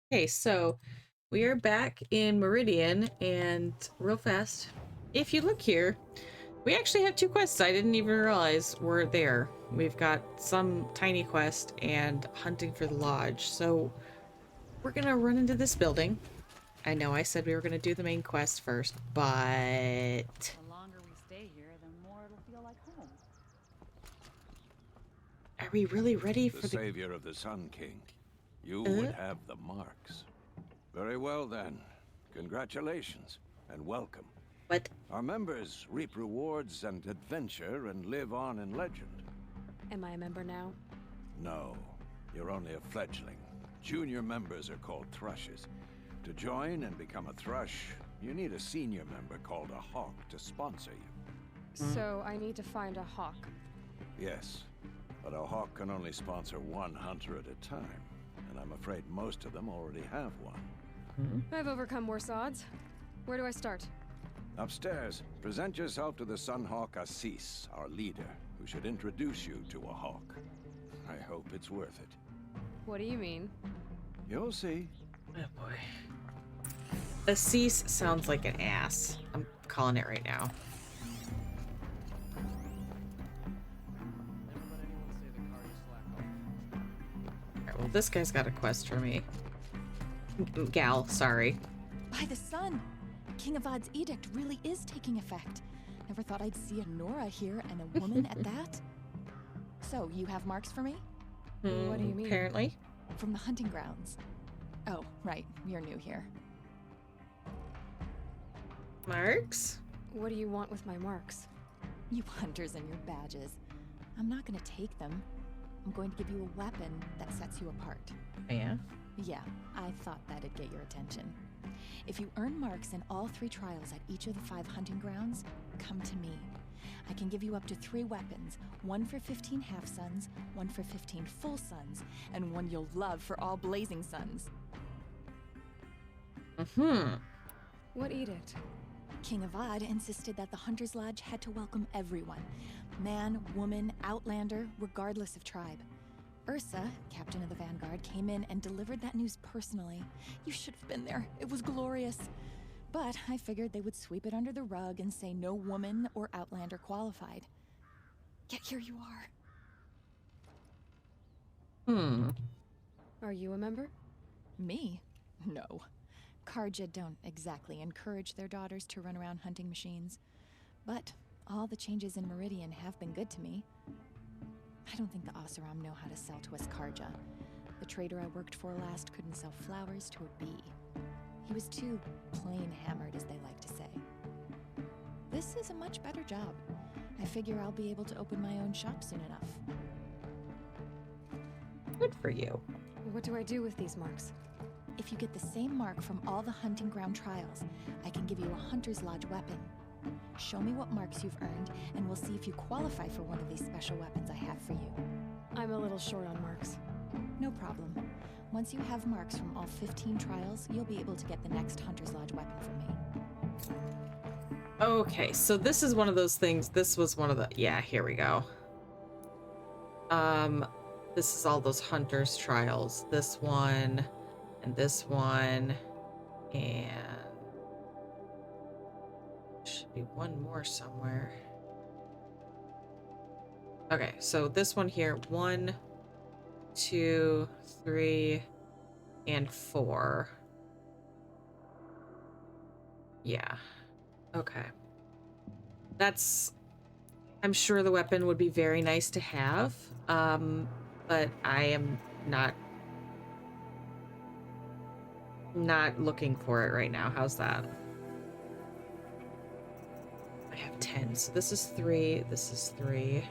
Okay, so we are back in Meridian, and real fast, if you look here, we actually have two quests I didn't even realize were there. We've got some tiny quest and hunting for the lodge. So we're gonna run into this building. I know I said we were gonna do the main quest first, but The longer we stay here, the more it'll feel like home. are we really ready The for the... savior of the Sun King. You would have the marks. Very well then. Congratulations, and welcome. What? Our members reap rewards and adventure and live on in legend. Am I a member now? No, you're only a fledgling. Junior members are called Thrushes. To join and become a Thrush, you need a senior member called a Hawk to sponsor you. So I need to find a hawk. Yes, but a Hawk can only sponsor one hunter at a time, and I'm afraid most of them already have one. I've overcome worse odds. Where do I start? Upstairs, present yourself to the Sunhawk Assis, our leader, who should introduce you to a hawk. I hope it's worth it. What do you mean? You'll see. Oh boy. Assis sounds like an ass. I'm calling it right now. Alright, well, this guy's got a quest for me. Gal, sorry. By the sun! King Avad's edict really is taking effect. Never thought I'd see a Nora here and a woman at that. So, you have marks for me? What do you mean? Apparently. From the hunting grounds. Oh, right. You're new here. Marks? What do you want with my marks? You hunters and your badges. I'm not gonna take them. I'm going to give you a weapon that sets you apart. Yeah. Yeah, I thought that'd get your attention. If you earn marks in all 3 trials at each of the 5 hunting grounds, come to me. I can give you up to 3 weapons, one for 15 half-suns, one for 15 full suns, and one you'll love for all blazing suns. What edict? King Avad insisted that the Hunter's Lodge had to welcome everyone. Man, woman, outlander, regardless of tribe. Ursa, captain of the Vanguard, came in and delivered that news personally. You should have been there. It was glorious. But I figured they would sweep it under the rug and say no woman or outlander qualified. Yet here you are. Are you a member? Me? No. Karja don't exactly encourage their daughters to run around hunting machines. But all the changes in Meridian have been good to me. I don't think the Oseram know how to sell to us Karja. The trader I worked for last couldn't sell flowers to a bee. He was too plain hammered, as they like to say. This is a much better job. I figure I'll be able to open my own shop soon enough. Good for you. What do I do with these marks? If you get the same mark from all the hunting ground trials, I can give you a Hunter's Lodge weapon. Show me what marks you've earned, and we'll see if you qualify for one of these special weapons I have for you. I'm a little short on marks. No problem. Once you have marks from all 15 trials, you'll be able to get the next Hunter's Lodge weapon from me. Okay, so this is one of those things. This was one of the... Yeah, here we go. This is all those hunters trials. This one, and this one, and... should be one more somewhere. Okay, so this one here, 1, 2, 3, and 4. Yeah. Okay. That's... I'm sure the weapon would be very nice to have, but I am not looking for it right now. How's that? I have 10, so this is 3, this is 3.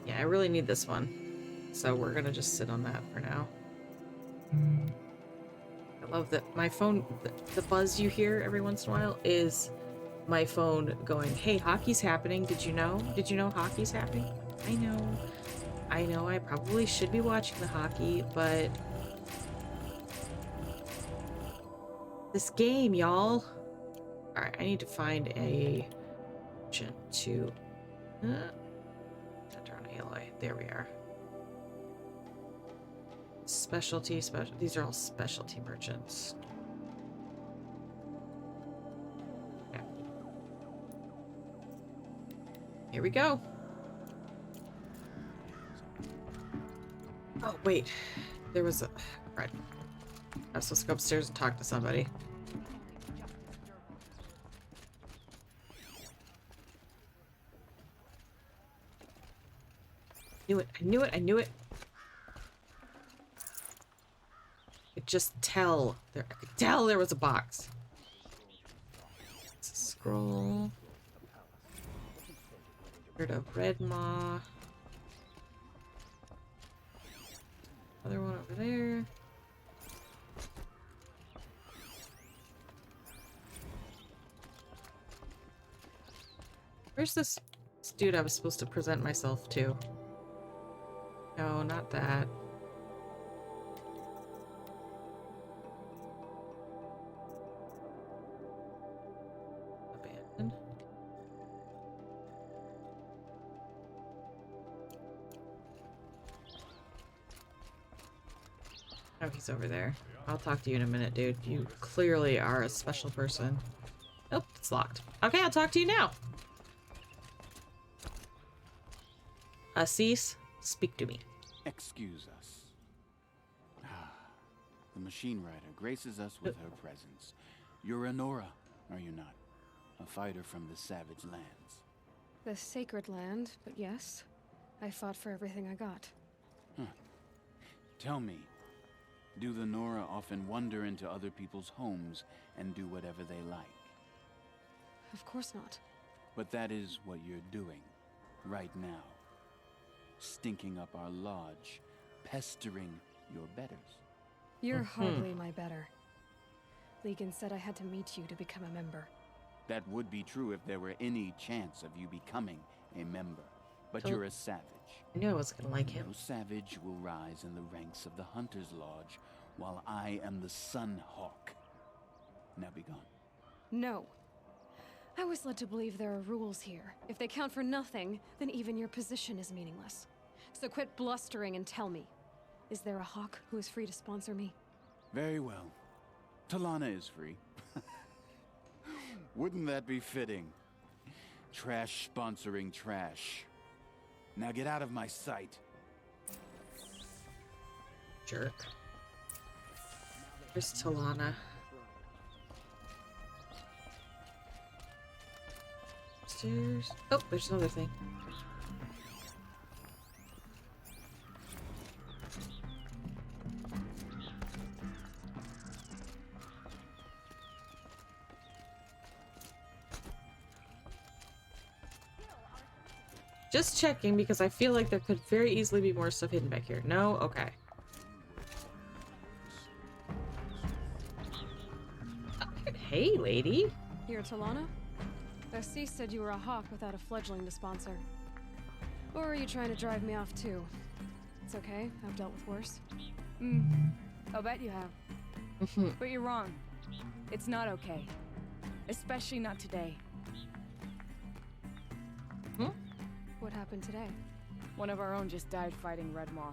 Yeah, I really need this one. So we're gonna just sit on that for now. I love that my phone, the buzz you hear every once in a while is my phone going, hey, hockey's happening. Did you know? Did you know hockey's happening? I know. I know I probably should be watching the hockey, but this game, y'all. Alright, I need to find a merchant to darn Aloy. There we are. Specialty, these are all specialty merchants. Okay. Here we go. Oh, wait. There was a... Right. I was supposed to go upstairs and talk to somebody. Knew it. I knew it. I knew it. I could just tell. I could tell there was a box. It's a scroll. Heard of red maw. Other one over there. Where's this dude I was supposed to present myself to? No, not that. Abandoned. Oh, he's over there. I'll talk to you in a minute, dude. You clearly are a special person. Oh, it's locked. Okay, I'll talk to you now. Cease. Speak to me. Excuse us. The machine rider graces us with her presence. You're a Nora, are you not? A fighter from the savage lands. The sacred land, but yes. I fought for everything I got. Tell me, do the Nora often wander into other people's homes and do whatever they like? Of course not. But that is what you're doing, right now. Stinking up our lodge, pestering your betters. You're hardly my better. Legan said I had to meet you to become a member. That would be true if there were any chance of you becoming a member. But you're a savage. I knew I was gonna like him. No savage will rise in the ranks of the Hunter's Lodge, while I am the Sun Hawk. Now be gone. No. I was led to believe there are rules here. If they count for nothing, then even your position is meaningless. So quit blustering and tell me. Is there a hawk who is free to sponsor me? Very well. Talanah is free. Wouldn't that be fitting? Trash sponsoring trash. Now get out of my sight. Jerk. There's Talanah. Upstairs. Oh, there's another thing. Just checking because I feel like there could very easily be more stuff hidden back here. No? Okay. Hey, lady. You're Talanah? Cease said you were a hawk without a fledgling to sponsor. Or are you trying to drive me off too? It's okay, I've dealt with worse. I'll bet you have. But you're wrong. It's not okay. Especially not today. What happened today? One of our own just died fighting Red Maw.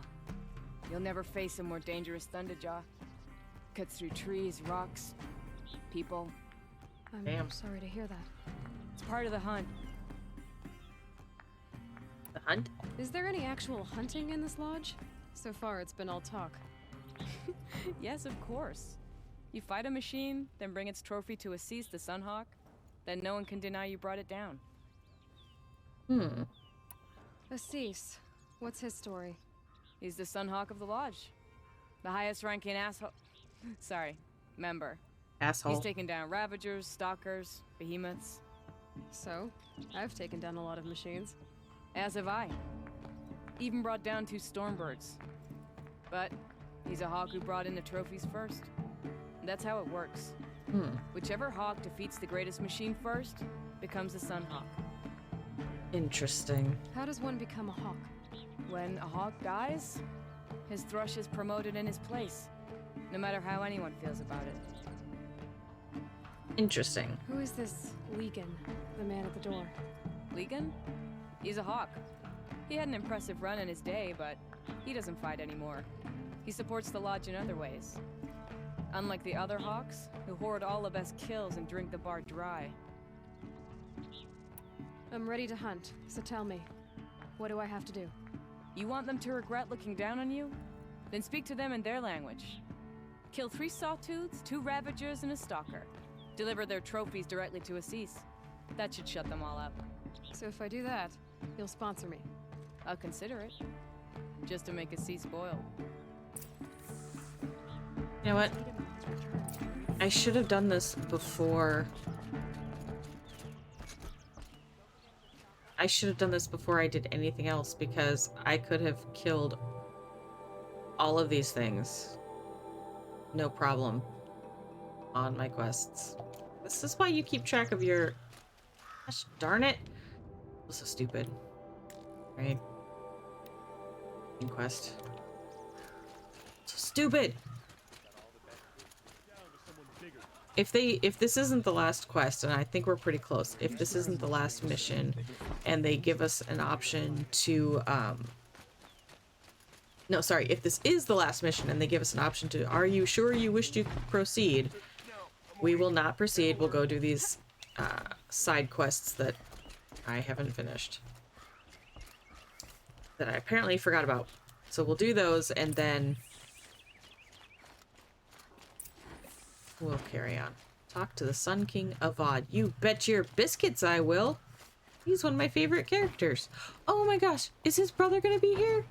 You'll never face a more dangerous Thunderjaw. Cuts through trees, rocks, people. I'm sorry to hear that. It's part of the hunt. The hunt? Is there any actual hunting in this lodge? So far, it's been all talk. Yes, of course. You fight a machine, then bring its trophy to Cease the Sunhawk, then no one can deny you brought it down. Cease, what's his story? He's the Sunhawk of the Lodge. The highest ranking member. Asshole. He's taken down Ravagers, Stalkers, Behemoths. So, I've taken down a lot of machines. As have I. Even brought down 2 Stormbirds. But he's a hawk who brought in the trophies first. That's how it works. Whichever Hawk defeats the greatest machine first becomes the Sun Hawk. Interesting. How does one become a hawk? When a Hawk dies, his Thrush is promoted in his place, no matter how anyone feels about it. Interesting. Who is this Legan, the man at the door? Legan? He's a Hawk. He had an impressive run in his day, but he doesn't fight anymore. He supports the Lodge in other ways. Unlike the other Hawks, who hoard all the best kills and drink the bar dry. I'm ready to hunt, so tell me, what do I have to do? You want them to regret looking down on you? Then speak to them in their language. Kill 3 sawtooths, 2 ravagers, and a stalker. Deliver their trophies directly to Assis. That should shut them all up. So if I do that, you'll sponsor me. I'll consider it. Just to make Assis spoil. You know what? I should have done this before. I should have done this before I did anything else, because I could have killed all of these things. No problem. On my quests. This is why you keep track of your... Gosh darn it. This is so stupid. Right? Quest. So stupid! If this isn't the last quest, and I think we're pretty close, if this isn't the last mission, and they give us an option to, no, sorry, if this is the last mission and they give us an option to, are you sure you wish to proceed? We will not proceed. We'll go do these, side quests that I haven't finished. That I apparently forgot about. So we'll do those, and then we'll carry on. Talk to the Sun King Avad. You bet your biscuits I will. He's one of my favorite characters. Oh my gosh, is his brother gonna be here?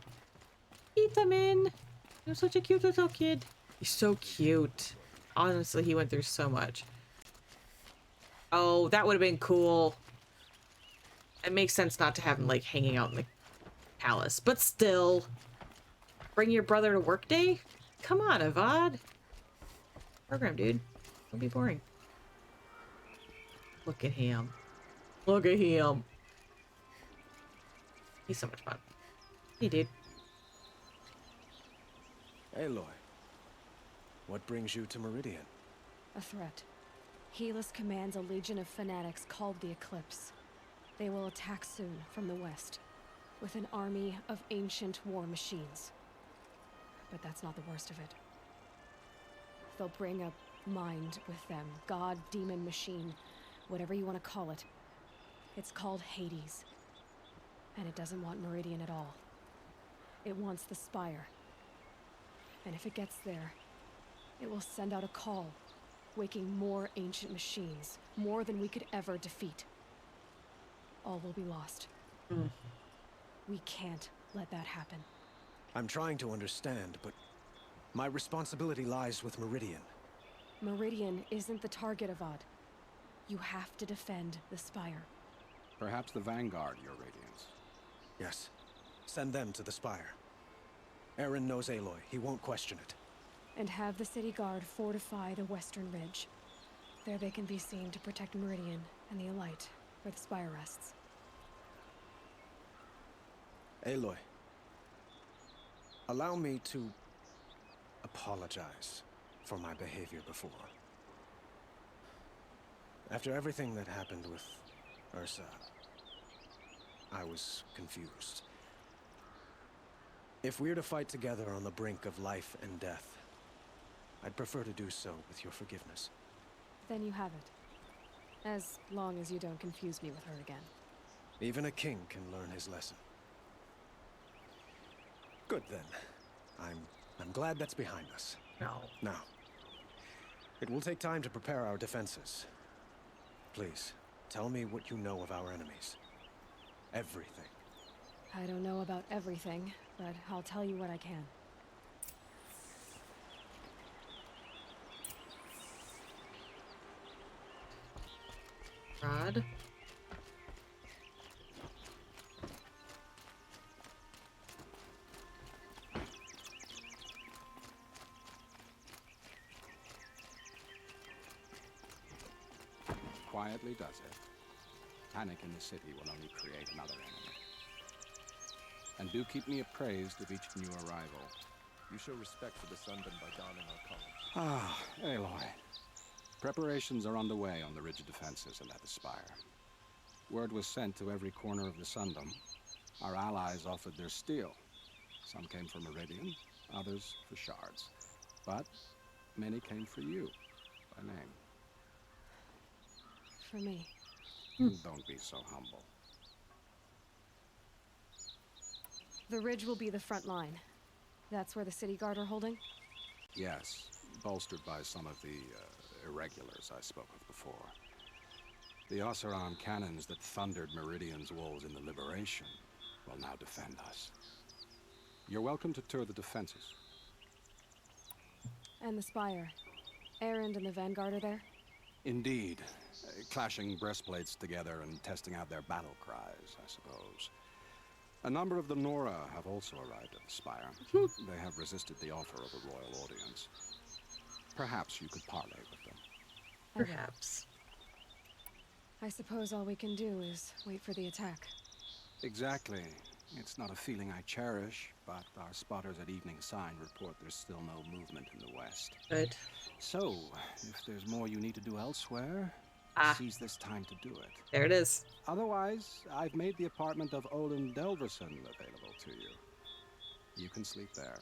Eat them in. You're such a cute little kid. He's so cute. Honestly, he went through so much. Oh, that would have been cool. It makes sense not to have him, like, hanging out in the palace, but still. Bring your brother to work day? Come on, Avad. Program, dude. Don't be boring. Look at him. Look at him. He's so much fun. Hey, dude. Aloy, what brings you to Meridian? A threat. Helis commands a legion of fanatics called the Eclipse. They will attack soon from the west, with an army of ancient war machines. But that's not the worst of it. They'll bring a mind with them. God, demon, machine, whatever you want to call it. It's called Hades. And it doesn't want Meridian at all. It wants the Spire. And if it gets there, it will send out a call, waking more ancient machines, more than we could ever defeat. All will be lost. We can't let that happen. I'm trying to understand, but my responsibility lies with Meridian. Meridian isn't the target, Avad. You have to defend the Spire. Perhaps the Vanguard, Your Radiance. Yes. Send them to the Spire. Errand knows Aloy. He won't question it. And have the city guard fortify the western ridge. There they can be seen to protect Meridian and the Elite, where the Spire rests. Aloy, allow me to apologize for my behavior before. After everything that happened with Ursa, I was confused. If we're to fight together on the brink of life and death, I'd prefer to do so with your forgiveness. Then you have it. As long as you don't confuse me with her again. Even a king can learn his lesson. Good then. I'm glad that's behind us. No. Now, it will take time to prepare our defenses. Please, tell me what you know of our enemies. Everything. I don't know about everything, but I'll tell you what I can. Rod. quietly does it. Panic in the city will only create another enemy. And do keep me appraised of each new arrival. You show respect for the Sunburn by donning our colors. Ah, Aloy. Preparations are underway on the rigid defenses and at the spire. Word was sent to every corner of the Sundom. Our allies offered their steel. Some came for Meridian, others for shards. But many came for you, by name. For me. Don't be so humble. The ridge will be the front line. That's where the city guard are holding? Yes, bolstered by some of the irregulars I spoke of before. The Oseram cannons that thundered Meridian's walls in the Liberation will now defend us. You're welcome to tour the defenses. And the spire. Errand and the Vanguard are there? Indeed. Clashing breastplates together and testing out their battle cries, I suppose. A number of the Nora have also arrived at the spire. They have resisted the offer of a royal audience. Perhaps you could parley with them. Perhaps. I suppose all we can do is wait for the attack. Exactly. It's not a feeling I cherish, but our spotters at Evening Sign report there's still no movement in the west. Good. So, if there's more you need to do elsewhere, seize this time to do it. There it is. Otherwise, I've made the apartment of Olin Delverson available to you. You can sleep there,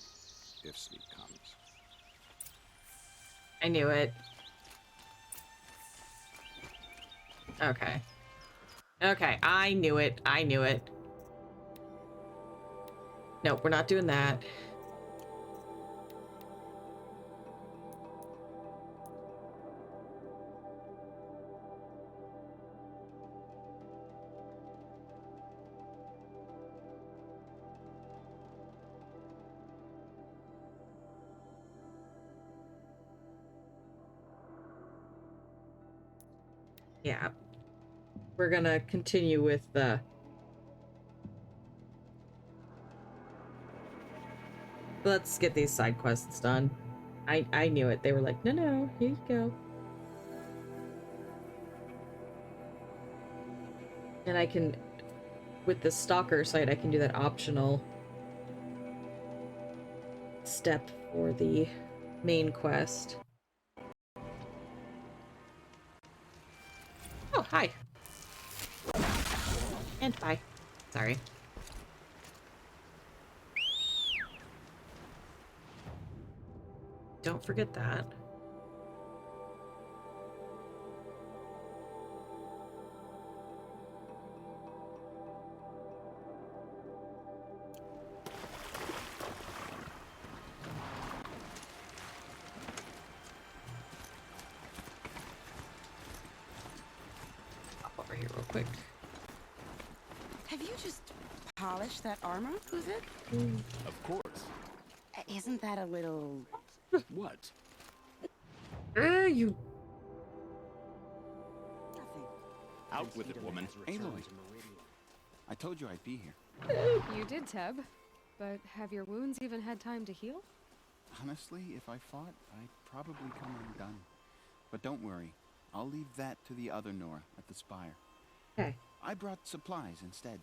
if sleep comes. I knew it. Okay. Okay, I knew it. I knew it. Nope, we're not doing that. Yeah. We're gonna continue with the... Let's get these side quests done. I knew it. They were like, no, here you go. And I can, with the stalker site, I can do that optional step for the main quest. Oh, hi. And bye. Sorry. Don't forget that. Hop over here real quick. Have you just polished that armor, Uzit? Of course. Isn't that a little... What? You... nothing? Out with it, woman. Aloy, I told you I'd be here. You did, Teb. But have your wounds even had time to heal? Honestly, if I fought, I'd probably come undone. But don't worry, I'll leave that to the other Nora at the spire. Okay. I brought supplies instead.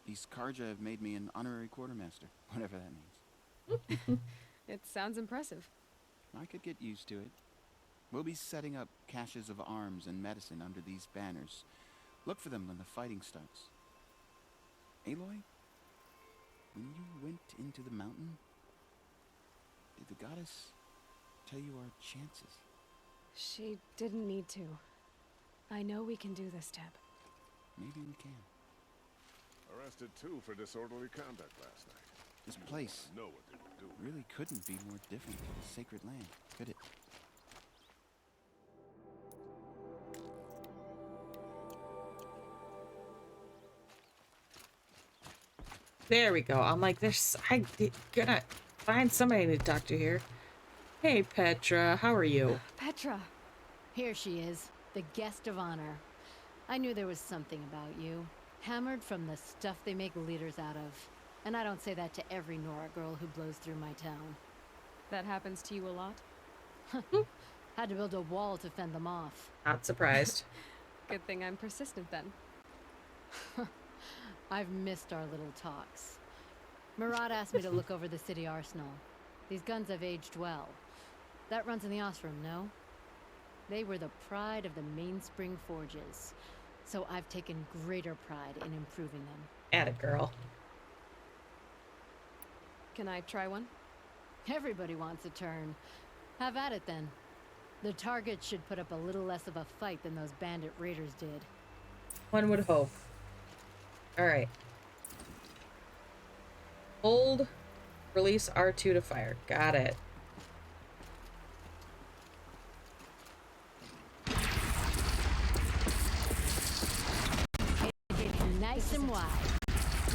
These Karja have made me an honorary quartermaster, whatever that means. It sounds impressive. I could get used to it. We'll be setting up caches of arms and medicine under these banners. Look for them when the fighting starts. Aloy, when you went into the mountain, did the goddess tell you our chances? She didn't need to. I know we can do this, Teb. Maybe we can. Arrested too for disorderly conduct last night. This place Know what they were doing. really couldn't be more different from the sacred land, could it? There we go. I'm like, I'm gonna find somebody to talk to here. Hey, Petra, how are you? Petra! Here she is, the guest of honor. I knew there was something about you. Hammered from the stuff they make leaders out of. And I don't say that to every Nora girl who blows through my town. That happens to you a lot? Had to build a wall to fend them off. Not surprised. Good thing I'm persistent then. I've missed our little talks. Murad asked me to look over the city arsenal. These guns have aged well. That runs in the Osram, no? They were the pride of the Mainspring Forges, so I've taken greater pride in improving them. Atta girl. Can I try one? Everybody wants a turn. Have at it then. The target should put up a little less of a fight than those bandit raiders did. One would hope. Alright. Hold. Release R2 to fire. Got it. Nice and wide.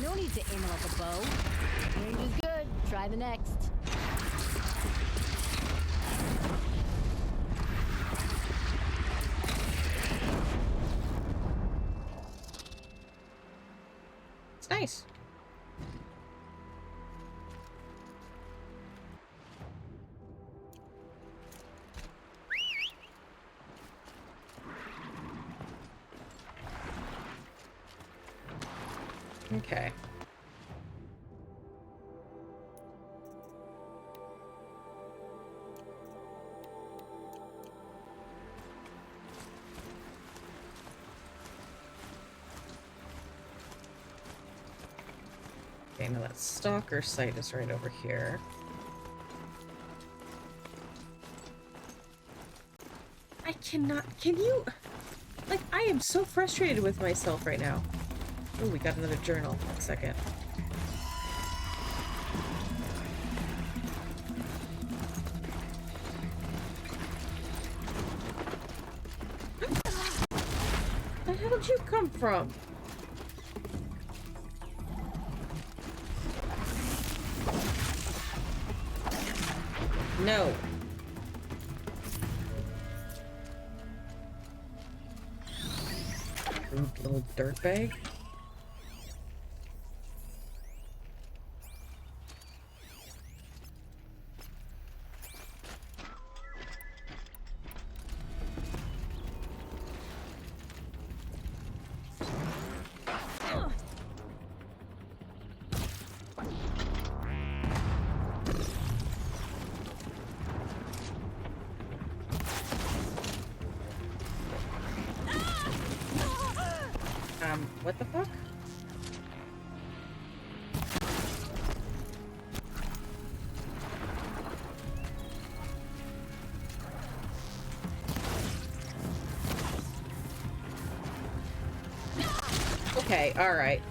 No need to aim it like a bow. Range is good. Try the next. It's nice. Okay. Okay, now that stalker site is right over here. I cannot, can you? Like, I am so frustrated with myself right now. Oh, we got another journal. 1 second. Where the hell did you come from? No. Rude little dirtbag. What the fuck? Okay, alright.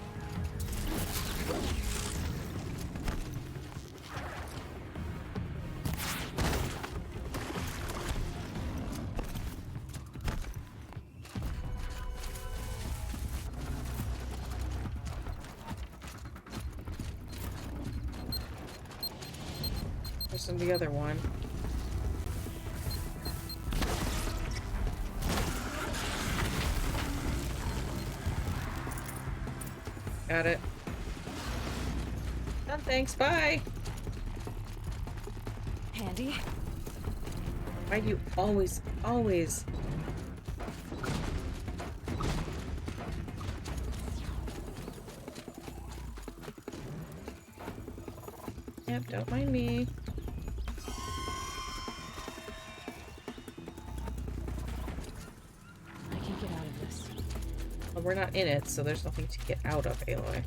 There's the other one. Got it. Done, thanks. Bye. Handy. Why do you always... Yep, don't mind me. I can get out of this. Well, we're not in it, so there's nothing to get out of, Aloy.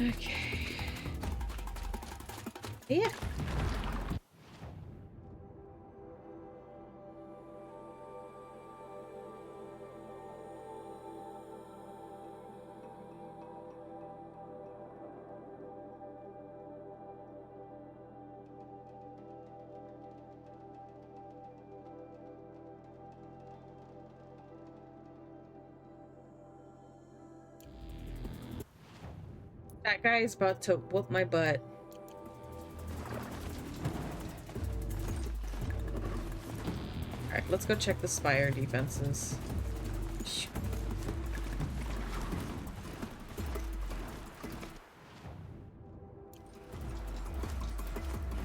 Okay. Yeah. That guy is about to whoop my butt. Alright, let's go check the spire defenses.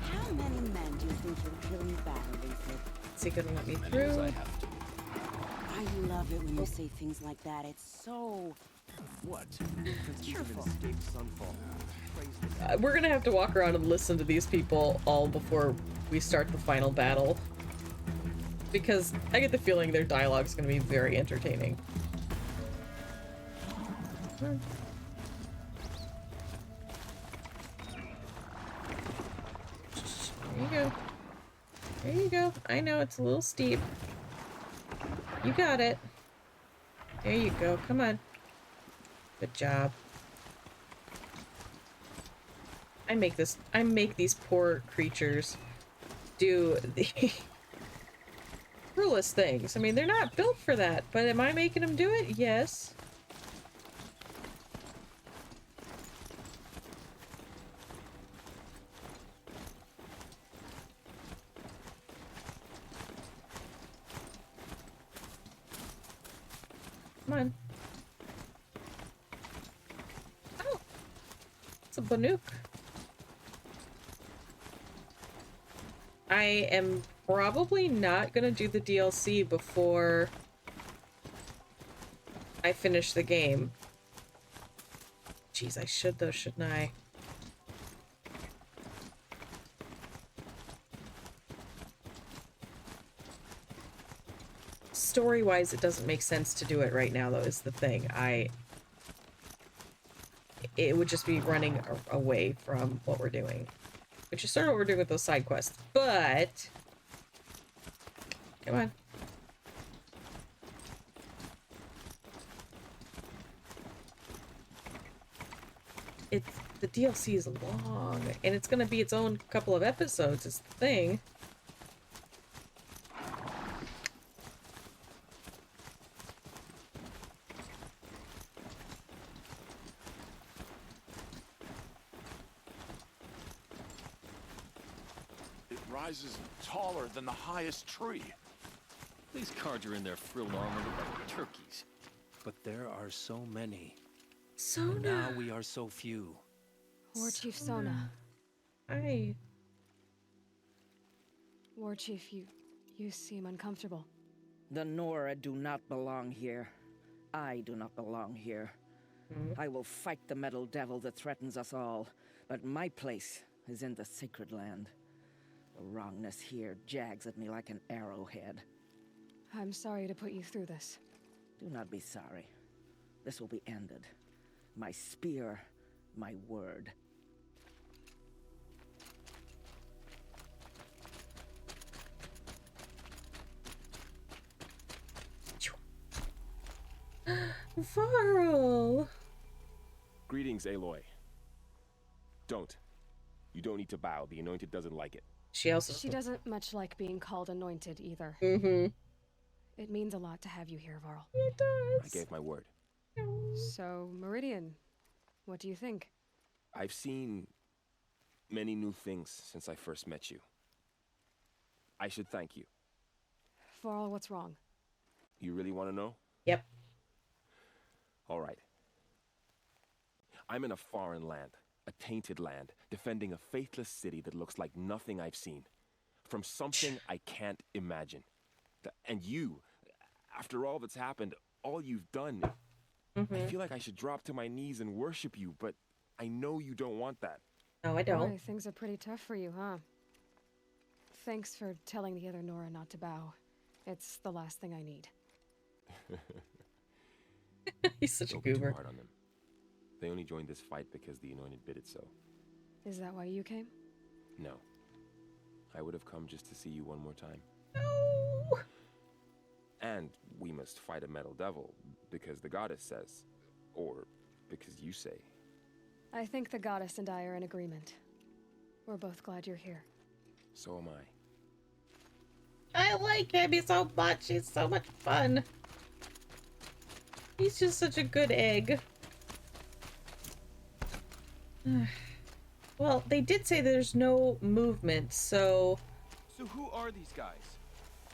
How many men do you think you're killing battle, Lisa? Is he gonna let me through? I have to. I love it when you say things like that. It's so... What? Cheerful. We're gonna have to walk around and listen to these people all before we start the final battle. Because I get the feeling their dialogue's gonna be very entertaining. There you go. There you go. I know it's a little steep. You got it. There you go. Come on. Good job. I make these poor creatures do the cruelest things. I mean, they're not built for that, but am I making them do it? Yes. Come on. Oh! It's a Banuk. I am probably not gonna do the DLC before I finish the game. Jeez, I should though, shouldn't I? Story-wise, it doesn't make sense to do it right now, though, is the thing. It would just be running away from what we're doing. Which is sort of what we're doing with those side quests. But... Come on. The DLC is long, and it's gonna be its own couple of episodes, is the thing. Rises taller than the highest tree. These cards are in their frilled armor like turkeys. But there are so many. Sona. And now we are so few. War Chief Sona. Hi. War Chief, you seem uncomfortable. The Nora do not belong here. I do not belong here. I will fight the metal devil that threatens us all, but my place is in the sacred land. The wrongness here jags at me like an arrowhead. I'm sorry to put you through this. Do not be sorry. This will be ended. My spear, my word. Varl! Greetings, Aloy. Don't. You don't need to bow. The Anointed doesn't like it. She doesn't much like being called anointed either. It means a lot to have you here, Varl. It does. I gave my word. So, Meridian, what do you think? I've seen many new things since I first met you. I should thank you. Varl, what's wrong? You really want to know? Yep. All right. I'm in a foreign land, a tainted land, defending a faithless city that looks like nothing I've seen. From something I can't imagine. And you, after all that's happened, all you've done, I feel like I should drop to my knees and worship you, but I know you don't want that. No, I don't. Boy, things are pretty tough for you, huh? Thanks for telling the other Nora not to bow. It's the last thing I need. He's such Don't a be too goober. hard on them. They only joined this fight because the Anointed bid it so. Is that why you came? No. I would have come just to see you one more time. No. And we must fight a metal devil, because the goddess says. Or because you say. I think the goddess and I are in agreement. We're both glad you're here. So am I like him. He's so much. He's so much fun. He's just such a good egg. Well, they did say there's no movement, so... So who are these guys?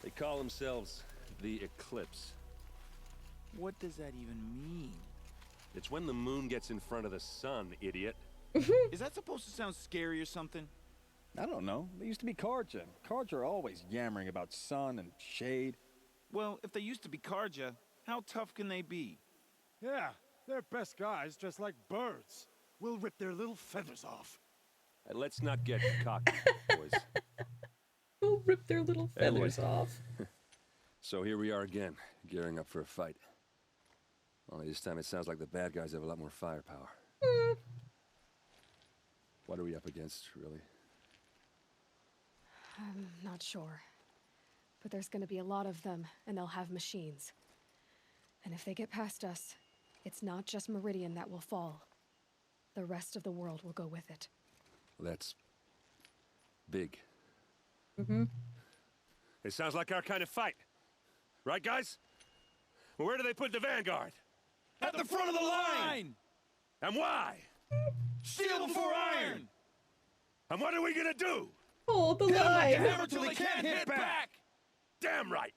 They call themselves the Eclipse. What does that even mean? It's when the moon gets in front of the sun, idiot. Is that supposed to sound scary or something? I don't know. They used to be cards, and cards are always yammering about sun and shade. Well, if they used to be Karja, how tough can they be? Yeah, they're best guys dressed like birds. We'll rip their little feathers off. And let's not get cocky, boys. We'll rip their little feathers off. So here we are again, gearing up for a fight. Only this time it sounds like the bad guys have a lot more firepower. What are we up against, really? I'm not sure. But there's gonna be a lot of them, and they'll have machines. And if they get past us, it's not just Meridian that will fall. The rest of the world will go with it. Well, that's big. Mm-hmm. It sounds like our kind of fight. Right, guys? Where do they put the vanguard? At the front of the line! And why? Steel before iron! And what are we gonna do? Hold the line! Hammer till they can't hit back! Damn right!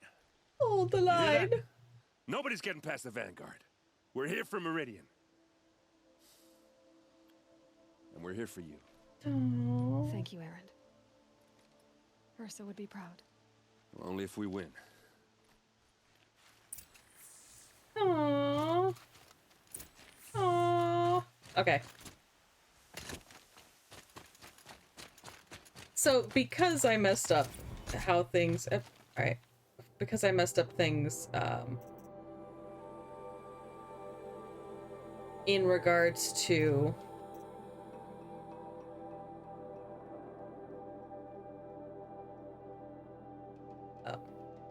Hold the line! Nobody's getting past the vanguard. We're here for Meridian. And we're here for you. Aww. Thank you, Errand. Ursa would be proud. Well, only if we win. Aww. Aww. Okay. So, because I messed up how things... Alright. Because I messed up things, in regards to...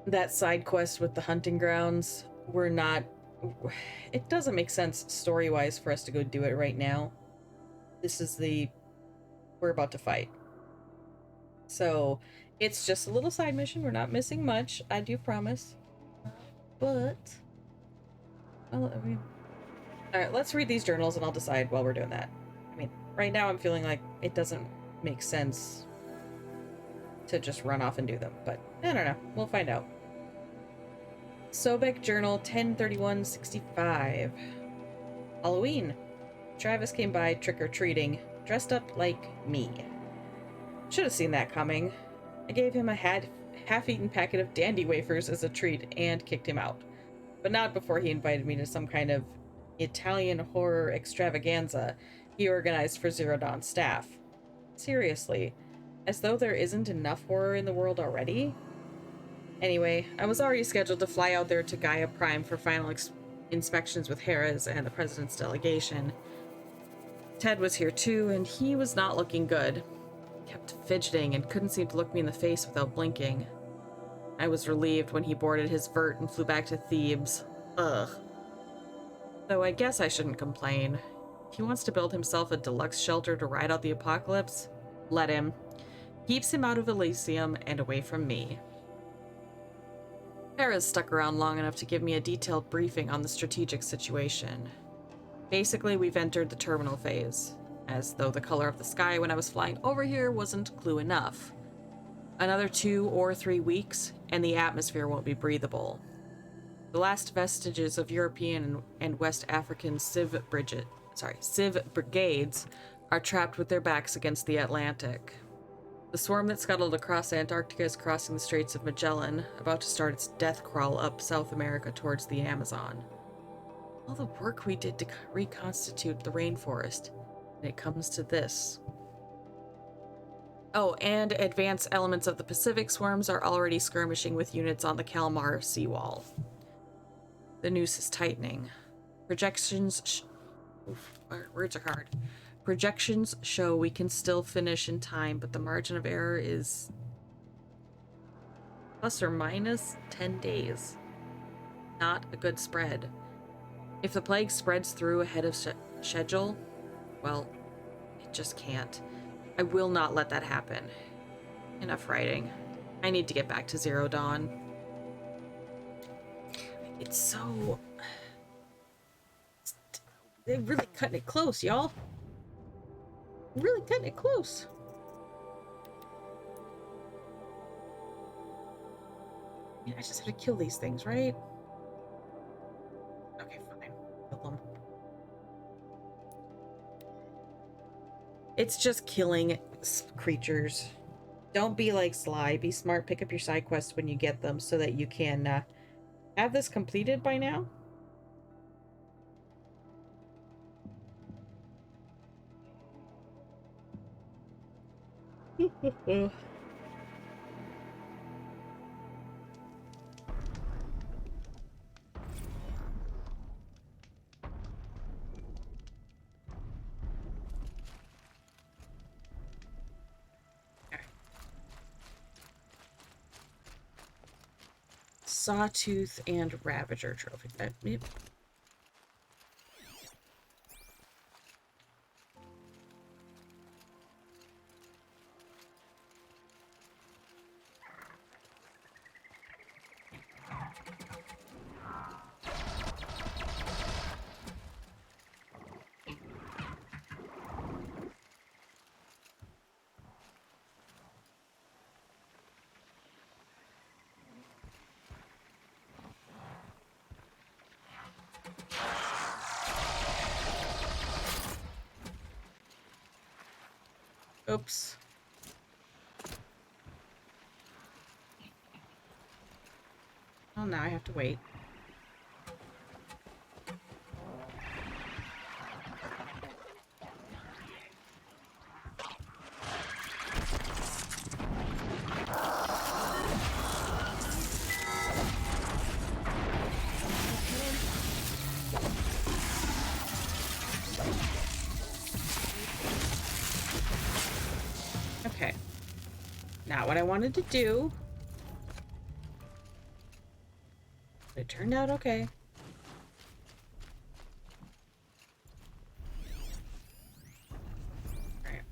that side quest with the hunting grounds, we're not... It doesn't make sense story-wise for us to go do it right now. This is the... We're about to fight. So, it's just a little side mission. We're not missing much, I do promise. But... Well, I mean... Alright, let's read these journals and I'll decide while we're doing that. I mean, right now I'm feeling like it doesn't make sense to just run off and do them, but I don't know. We'll find out. Sobek Journal 10/31/65. Halloween. Travis came by trick-or-treating, dressed up like me. Should have seen that coming. I gave him a half-eaten packet of dandy wafers as a treat and kicked him out. But not before he invited me to some kind of Italian horror extravaganza he organized for Zero Dawn staff. Seriously, as though there isn't enough horror in the world already? Anyway, I was already scheduled to fly out there to Gaia Prime for final inspections with Harris and the President's delegation. Ted was here too, and he was not looking good. Kept fidgeting and couldn't seem to look me in the face without blinking. I was relieved when he boarded his vert and flew back to Thebes. Ugh. Though I guess I shouldn't complain. If he wants to build himself a deluxe shelter to ride out the apocalypse, let him. Keeps him out of Elysium and away from me. Harris stuck around long enough to give me a detailed briefing on the strategic situation. Basically, we've entered the terminal phase, as though the color of the sky when I was flying over here wasn't clue enough. Another 2 or 3 weeks, and the atmosphere won't be breathable. The last vestiges of European and West African civ brigades are trapped with their backs against the Atlantic. The swarm that scuttled across Antarctica is crossing the Straits of Magellan, about to start its death crawl up South America towards the Amazon. All the work we did to reconstitute the rainforest, and it comes to this. Oh, and advanced elements of the Pacific swarms are already skirmishing with units on the Kalmar seawall. The noose is tightening. Words are hard. Projections show we can still finish in time, but the margin of error is plus or minus 10 days. Not a good spread. If the plague spreads through ahead of schedule, well, it just can't. I will not let that happen. Enough writing. I need to get back to Zero Dawn. It's so... They're really cutting it close, y'all. Really cutting it close. Yeah, I just have to kill these things, right? Okay, fine. Kill them. It's just killing creatures. Don't be like Sly. Be smart. Pick up your side quests when you get them so that you can have this completed by now? Sawtooth and Ravager trophy. Yep. Oops. Well, now I have to wait. Okay. Not what I wanted to do. It turned out okay. Right.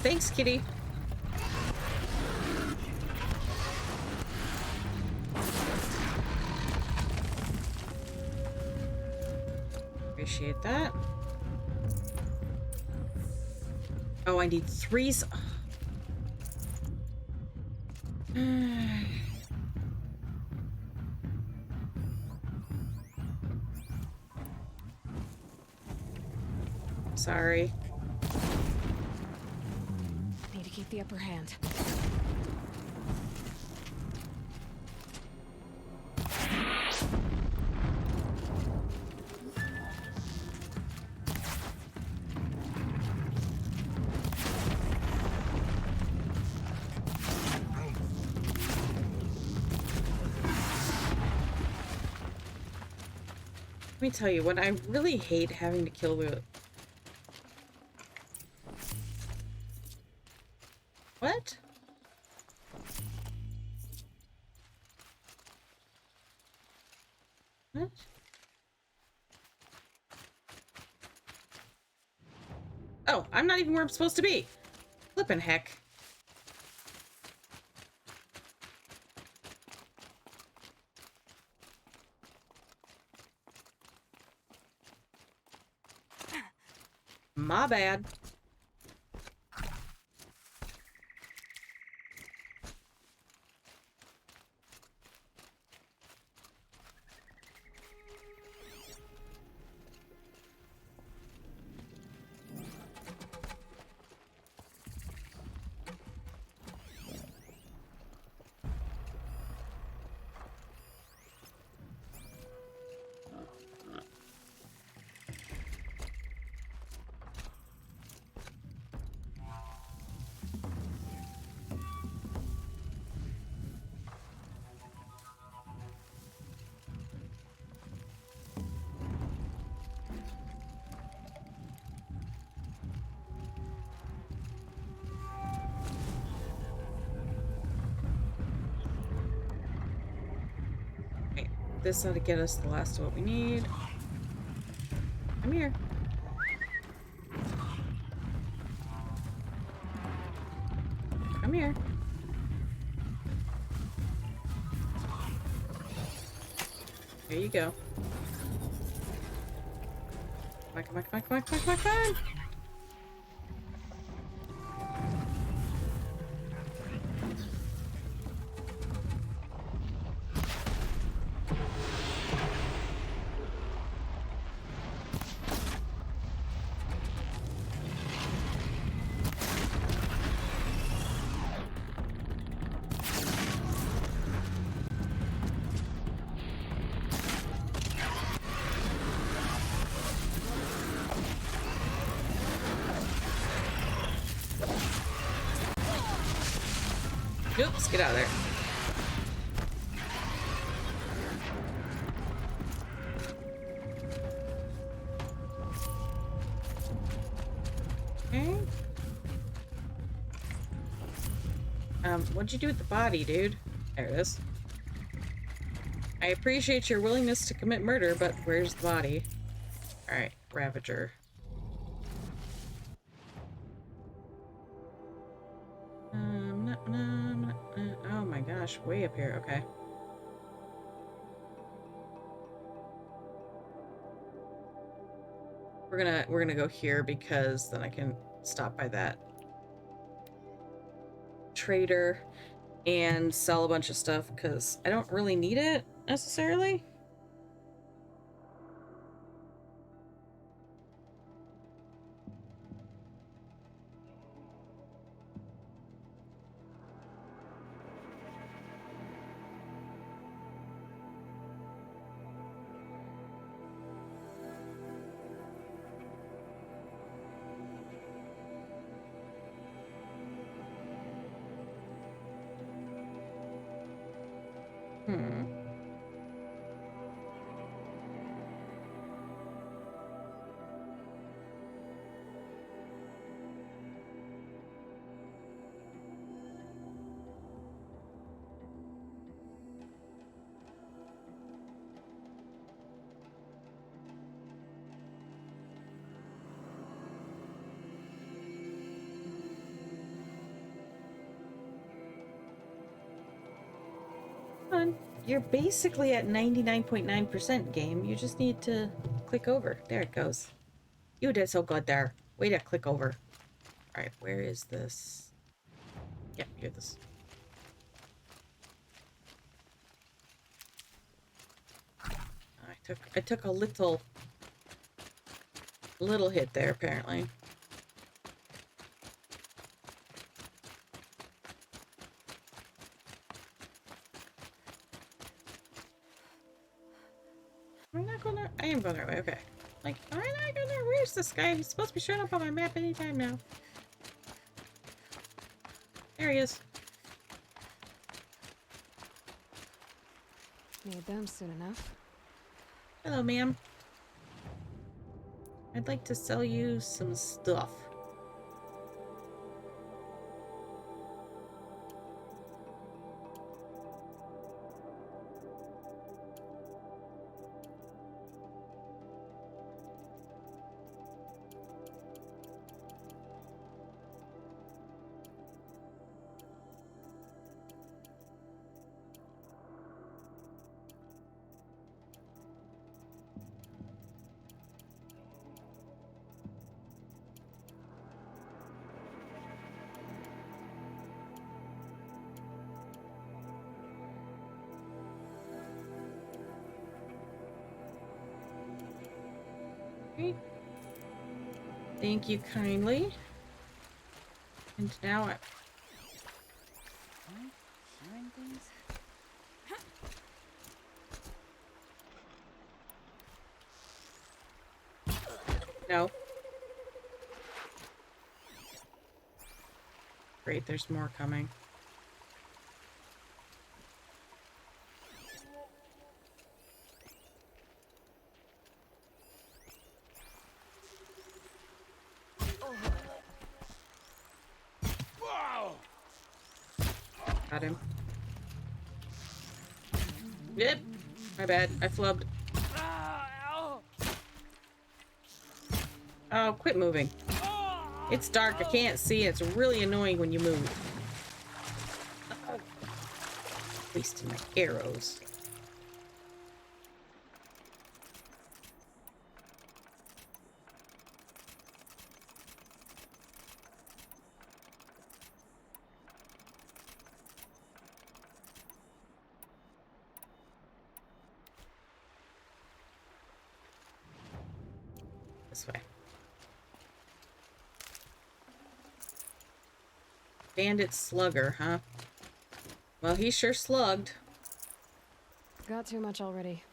Thanks, kitty. Appreciate that. Oh, I need 3. Sorry. Need to keep the upper hand. Let me tell you, what I really hate having to kill the... What? What? Oh, I'm not even where I'm supposed to be. Flippin' heck. My bad. this ought to get us the last of what we need. Come here. Come here. Here you go. Come on, come on, come on, come on, come on, come on, come on. Oops, get out of there. Okay. What'd you do with the body, dude? There it is. I appreciate your willingness to commit murder, but where's the body? Alright, Ravager. Oh my gosh, way up here, okay. We're gonna go here because then I can stop by that trader and sell a bunch of stuff because I don't really need it necessarily. You're basically at 99.9% game. You just need to click over. There it goes. You did so good there. Way to click over. Alright, where is this? Yeah, here this. I took a little hit there apparently. I am going that way, okay. Like, am I not going there? Where's this guy? He's supposed to be showing up on my map anytime now. There he is. Need them soon enough. Hello, ma'am. I'd like to sell you some stuff. Thank you kindly. And now I... No. Great, there's more coming. Got him. Yep. My bad. I flubbed. Oh, quit moving. It's dark. I can't see. It's really annoying when you move. Wasting my arrows. This way. Bandit slugger, huh? Well, he sure slugged. Got too much already.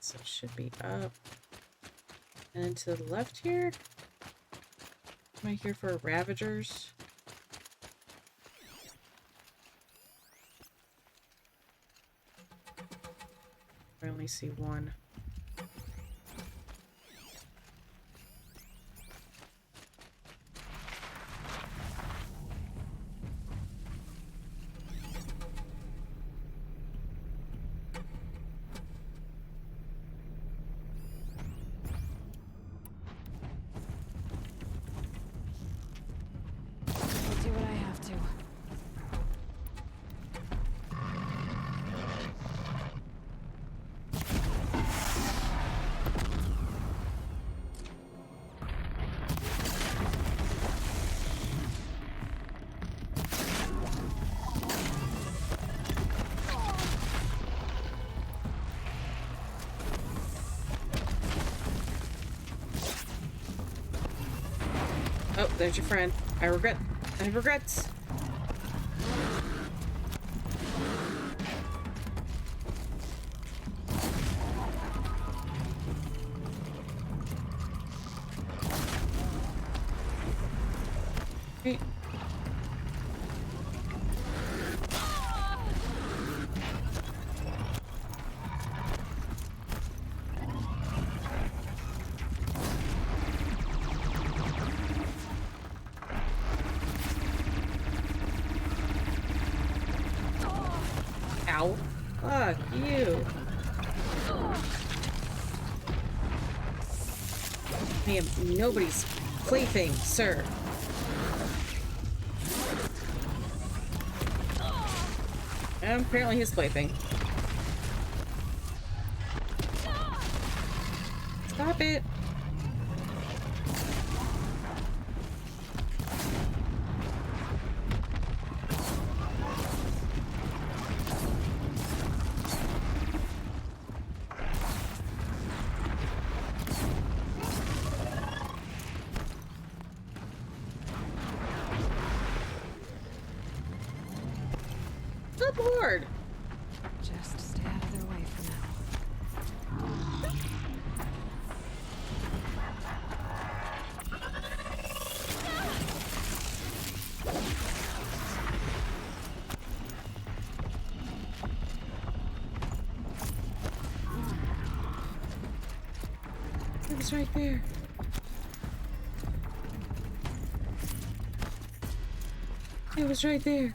So it should be up. And to the left here? Am I here for Ravagers? I only see one. I'll do what I have to. Oh, there's your friend. I have regrets. Great. Ow. Fuck you. I am nobody's plaything, sir. And apparently his plaything. Stop it. Good lord. Just stay out of their way for now. It was right there. It was right there.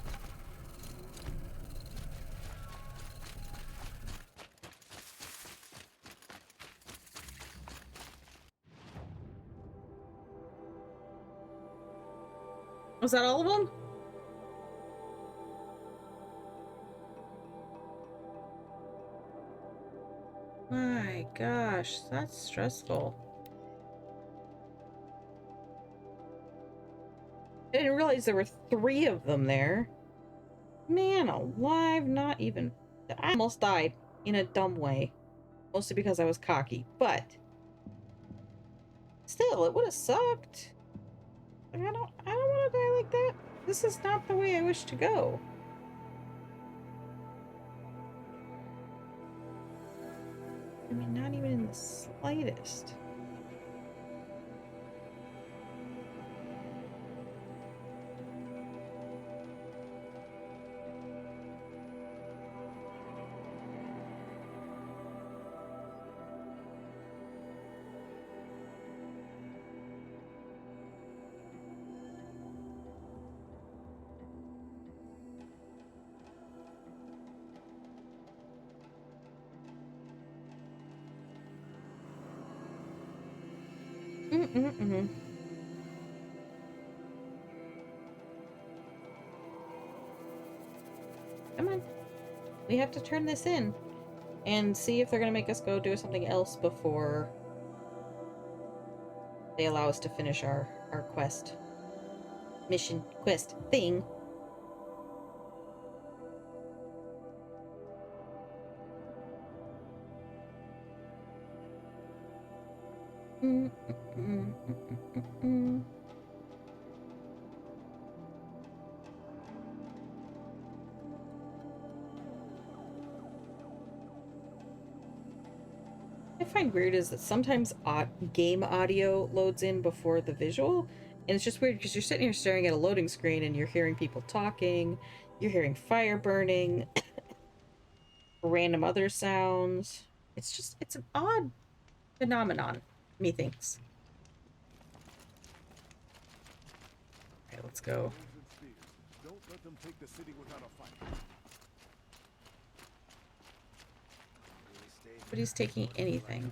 Was that all of them? My gosh, that's stressful. I didn't realize there were 3 of them there. Man alive, not even... I almost died in a dumb way. Mostly because I was cocky, but... Still, it would have sucked. Like, I don't want to die like that. This is not the way I wish to go. I mean, not even in the slightest. Mm-mm. Come on. We have to turn this in and see if they're gonna make us go do something else before they allow us to finish our quest. Mission, quest, thing. I find weird is that sometimes game audio loads in before the visual, and it's just weird because you're sitting here staring at a loading screen and you're hearing people talking, you're hearing fire burning, random other sounds. It's an odd phenomenon, methinks. Okay, let's go. Don't let them take the city without a fight. Nobody's taking anything.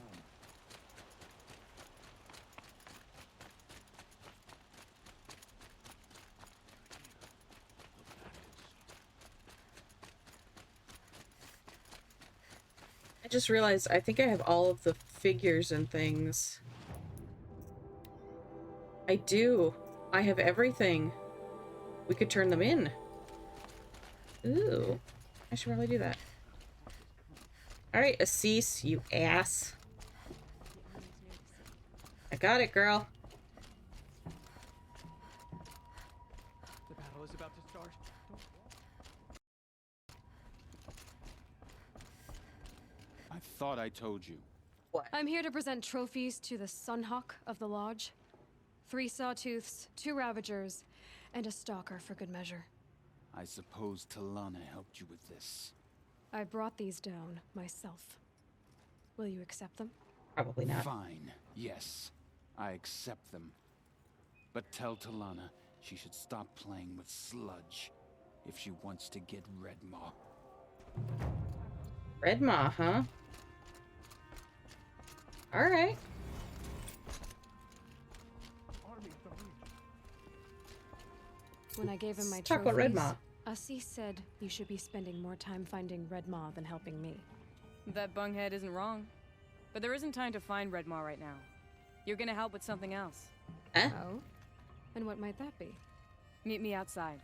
I just realized I think I have all of the figures and things. I do. I have everything. We could turn them in. Ooh. I should probably do that. Alright, Assis, you ass. I got it, girl. The battle is about to start. I thought I told you. What? I'm here to present trophies to the Sunhawk of the Lodge. 3 Sawtooths, 2 Ravagers, and a Stalker for good measure. I suppose Talanah helped you with this. I brought these down myself. Will you accept them? Probably not. Fine, yes. I accept them. But tell Talanah she should stop playing with sludge if she wants to get Redmaw. Redmaw, huh? Alright. When I gave him my Let's talk about trophies, Redmaw. Assis said you should be spending more time finding Redmaw than helping me. That bunghead isn't wrong. But there isn't time to find Redmaw right now. You're gonna help with something else. Eh? Oh? And what might that be? Meet me outside.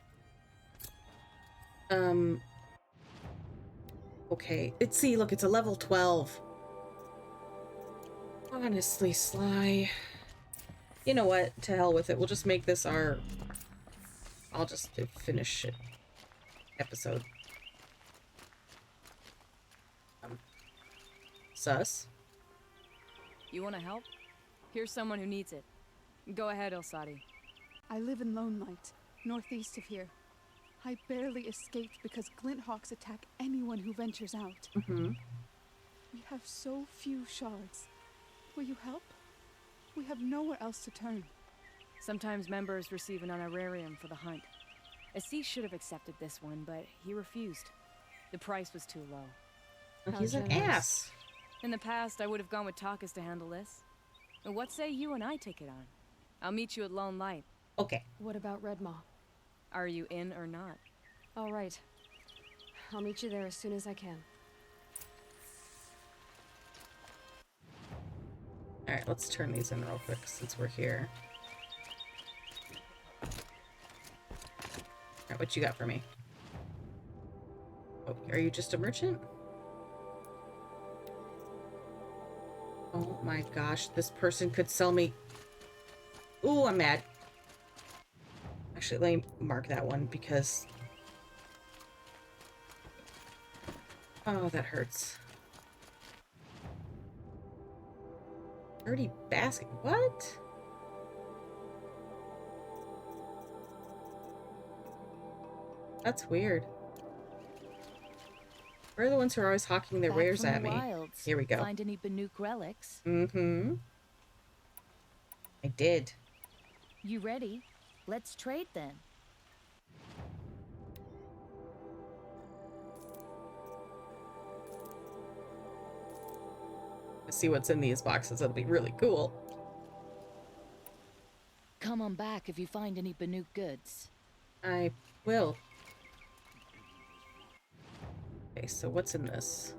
Okay. See, look, it's a level 12. Honestly, Sly. You know what? To hell with it. We'll just make this our... I'll just finish it. Episode. Sus. You wanna help? Here's someone who needs it. Go ahead, Elsadi. I live in Lone Light, northeast of here. I barely escaped because Glinthawks attack anyone who ventures out. Mm-hmm. We have so few shards. Will you help? We have nowhere else to turn. Sometimes members receive an honorarium for the hunt. Assis should have accepted this one, but he refused. The price was too low. He's an ass. In the past, I would have gone with Takas to handle this. But what say you and I take it on? I'll meet you at Lone Light. Okay. What about Redmaw? Are you in or not? All right. I'll meet you there as soon as I can. Alright, let's turn these in real quick since we're here. Alright, what you got for me? Oh, are you just a merchant? Oh my gosh, this person could sell me... Ooh, I'm mad. Actually, let me mark that one because... Oh, that hurts. Dirty basket. What? That's weird. We're the ones who are always hawking their Back wares from the at me. wilds. Here we go. Find any Banuk relics? Mm-hmm. I did. You ready? Let's trade then. See what's in these boxes. That'll be really cool. Come on back if you find any Banuk goods. I will. Okay, so what's in this?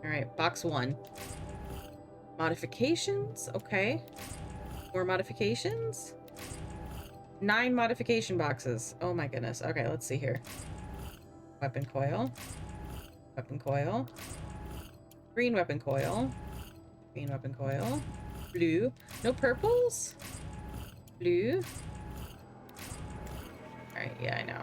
Alright, box 1. Modifications? Okay. More modifications? 9 modification boxes. Oh my goodness. Okay, let's see here. Weapon coil. Weapon coil. Green weapon coil. Green weapon coil. Blue. No purples? Blue. Alright, yeah, I know.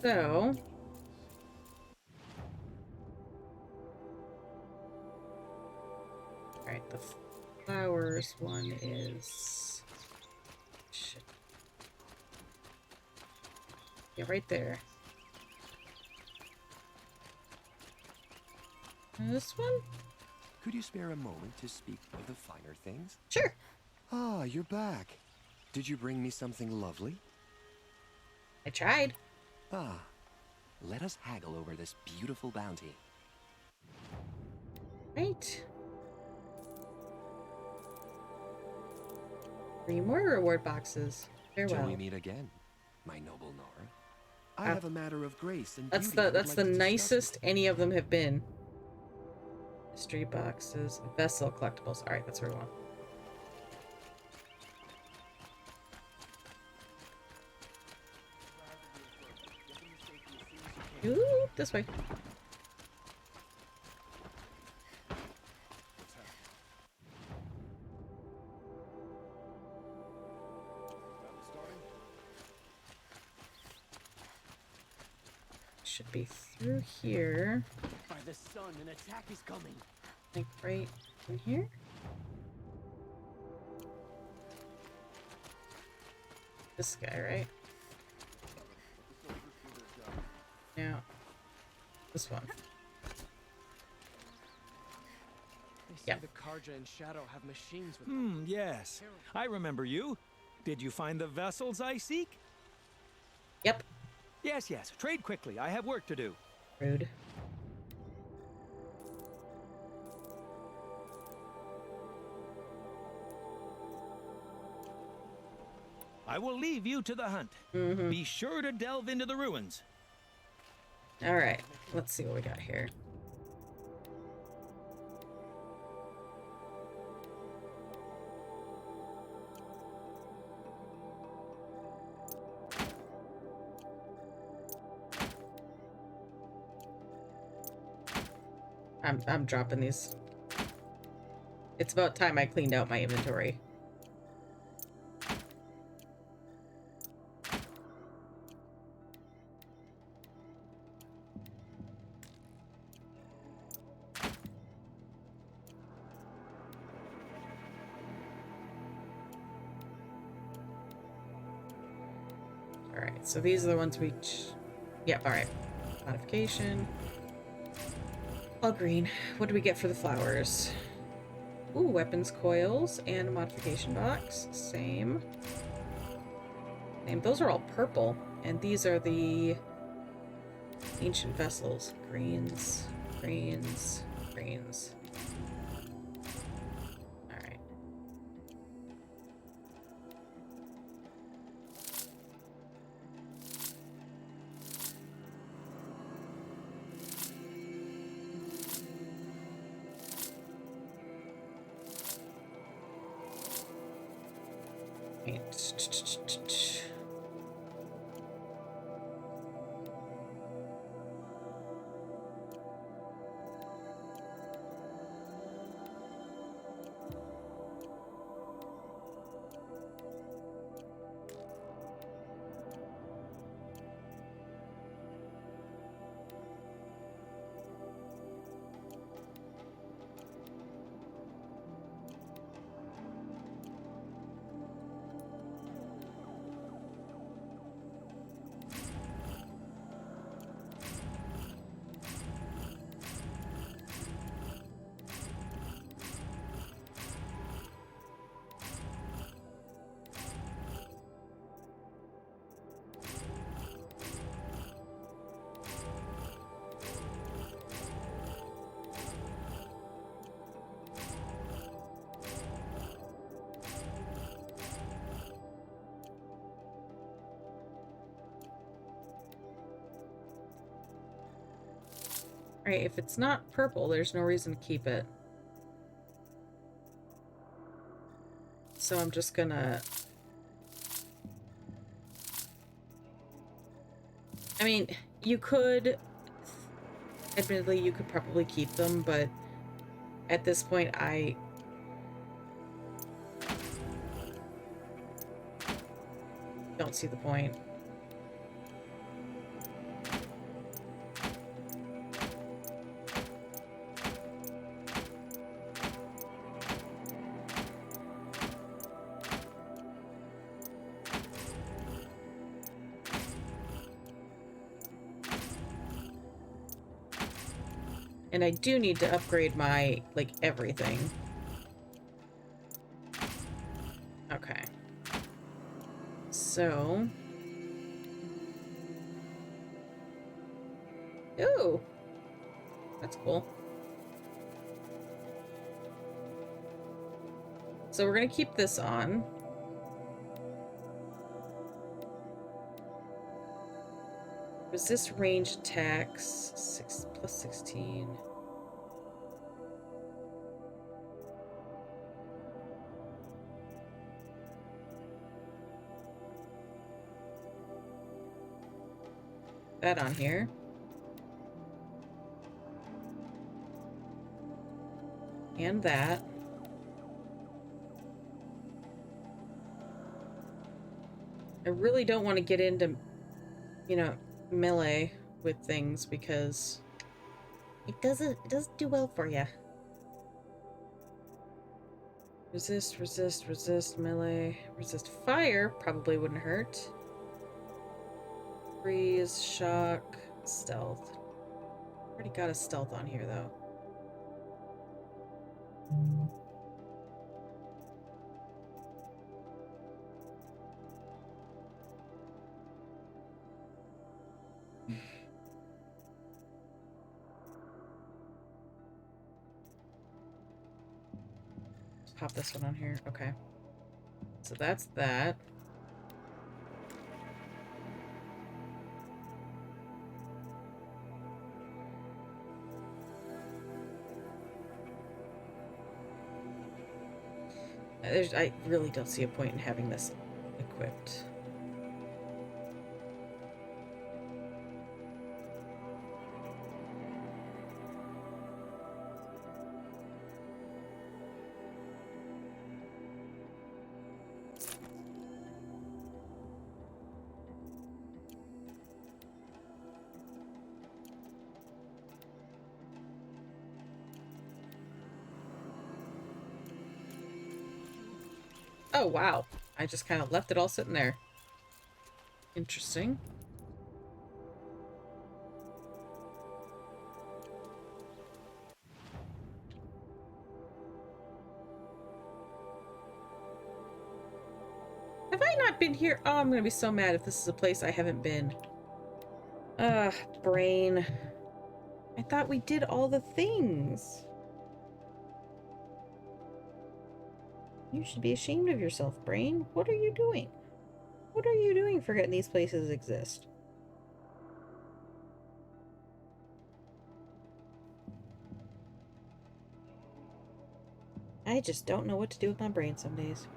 So, alright, the flowers one is... Shit. Yeah, right there. And this one? Could you spare a moment to speak of the finer things? Sure. Ah, you're back. Did you bring me something lovely? I tried. Ah, let us haggle over this beautiful bounty. Right. 3 more reward boxes. Farewell. Till we meet again, my noble Nora. I have a matter of grace and That's beauty. the nicest any of them have been. Mystery boxes, vessel collectibles. All right, that's where we want. Ooh, this way. Should be through here. By the sun, an attack is coming. Like right in here? This guy, right? No. This one. They say Yeah. the Karja and Shadow have machines with Yes. I remember you. Did you find the vessels I seek? Yep. Yes. Trade quickly. I have work to do. Rude. I will leave you to the hunt. Be sure to delve into the ruins. All right. Let's see what we got here. I'm dropping these. It's about time I cleaned out my inventory. Alright, so these are the ones we... Yep, alright. Modification. All green. What do we get for the flowers? Ooh, weapons coils and a modification box. Same. Same. Those are all purple. And these are the ancient vessels. Greens, greens, greens. Alright. Right, if it's not purple, there's no reason to keep it. So I'm just gonna... I mean, you could... Admittedly, you could probably keep them, but at this point, I don't see the point. And I do need to upgrade my, like, everything. Okay. So... Ooh! That's cool. So we're gonna keep this on. Resist range attacks. 6 plus 16. That on here. And that. I really don't want to get into, you know, melee with things because it doesn't do well for you. Resist, resist, resist, melee. Resist fire probably wouldn't hurt. Freeze, shock, stealth. Already got a stealth on here though. Pop this one on here. Okay. So that's that. I really don't see a point in having this equipped. Oh, wow. I just kind of left it all sitting there. Interesting. Have I not been here? Oh, I'm gonna be so mad if this is a place I haven't been. Brain. I thought we did all the things. You should be ashamed of yourself, Brain. What are you doing? What are you doing forgetting these places exist? I just don't know what to do with my brain some days.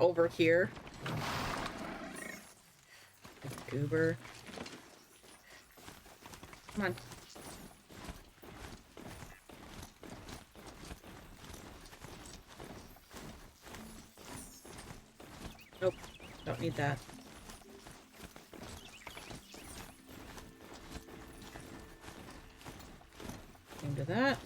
over here. Goober. Come on. Nope. Don't need that. Into that.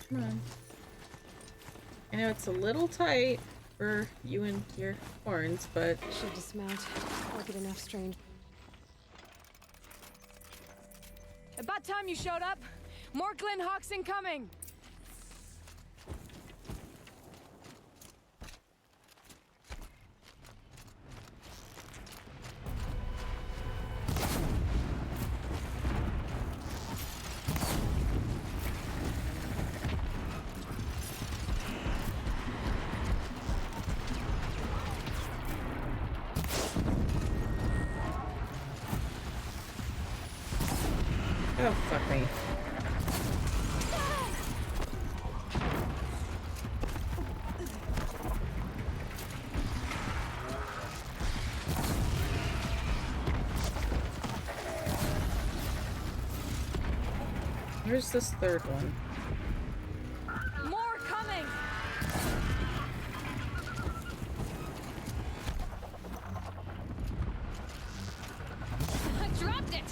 Come on. I know it's a little tight for you and your horns, but... Should dismount. Or get enough strange. About time you showed up. More Glyn Hawks incoming. Oh, fuck me. Where's this third one? More coming. I dropped it.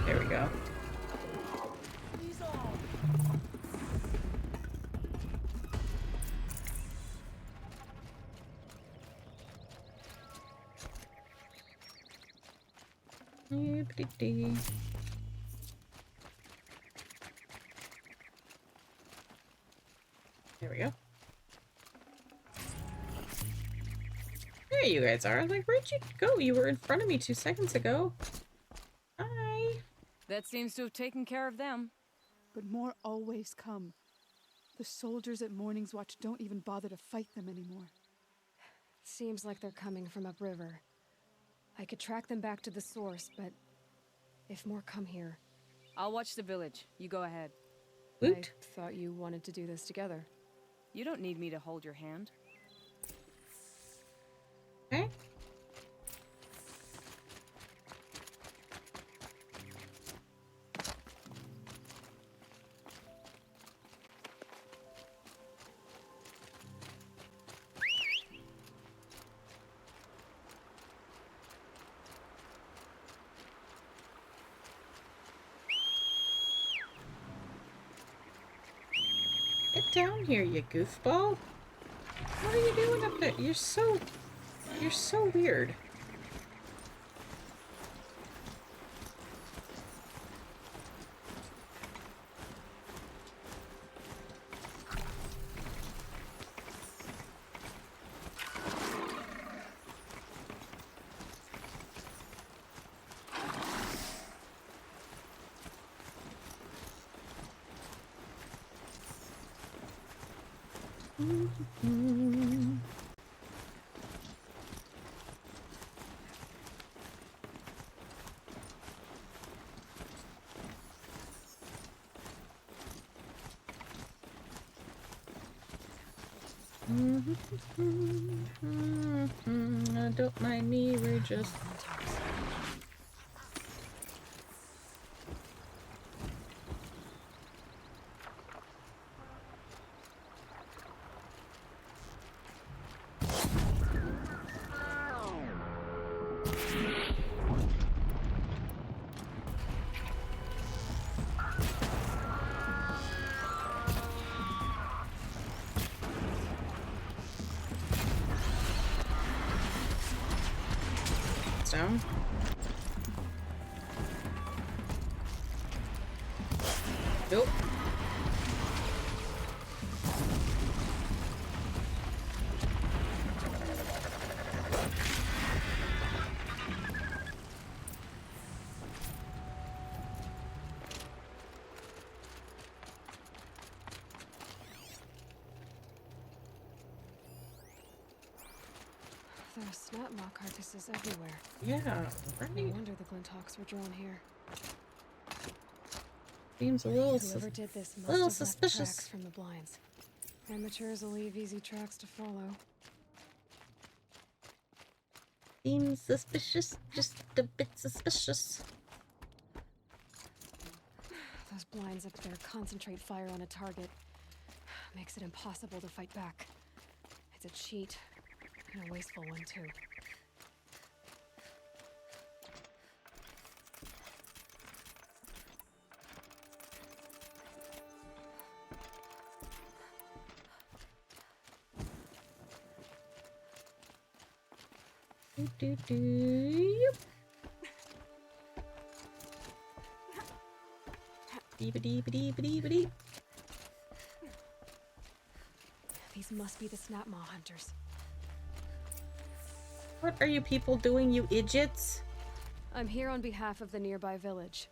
There we go. Yippity-dee. There we go. There you guys are. Like, where'd you go? You were in front of me 2 seconds ago. Hi. That seems to have taken care of them. But more always come. The soldiers at Morning's Watch don't even bother to fight them anymore. Seems like they're coming from upriver. I could track them back to the source, but if more come here... I'll watch the village. You go ahead. Woot. I thought you wanted to do this together. You don't need me to hold your hand. Okay. Get down here, you goofball. What are you doing up there? You're so weird. Don't mind me, we're just... now. Nope. There are snap maw carcasses everywhere. Yeah, right. No wonder the Glinthawks were drawn here. Seems a little, Whoever did this must little have left suspicious. tracks from the blinds. Amateurs will leave easy tracks to follow. Seems suspicious, just a bit suspicious. Those blinds up there concentrate fire on a target. Makes it impossible to fight back. It's a cheat, and a wasteful one too. Yep. Dee-ba-dee-ba-dee-ba-dee-ba-dee. These must be the snap maw hunters. What are you people doing, you idiots? I'm here on behalf of the nearby village.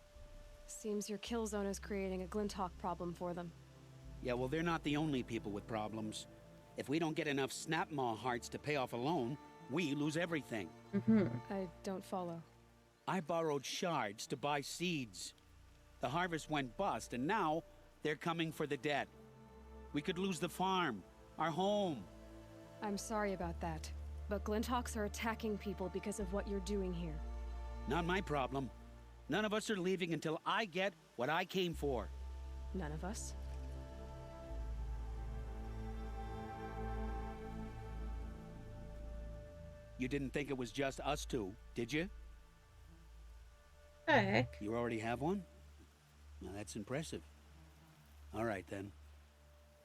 Seems your kill zone is creating a Glinthawk problem for them. Yeah, well, they're not the only people with problems. If we don't get enough snap maw hearts to pay off a loan, we lose everything. I don't follow. I borrowed shards to buy seeds. The harvest went bust, and now they're coming for the debt. We could lose the farm, our home. I'm sorry about that, but Glinthawks are attacking people because of what you're doing here. Not my problem. None of us are leaving until I get what I came for. None of us? You didn't think it was just us two, did you? Heck. You already have one? Well, that's impressive. All right, then.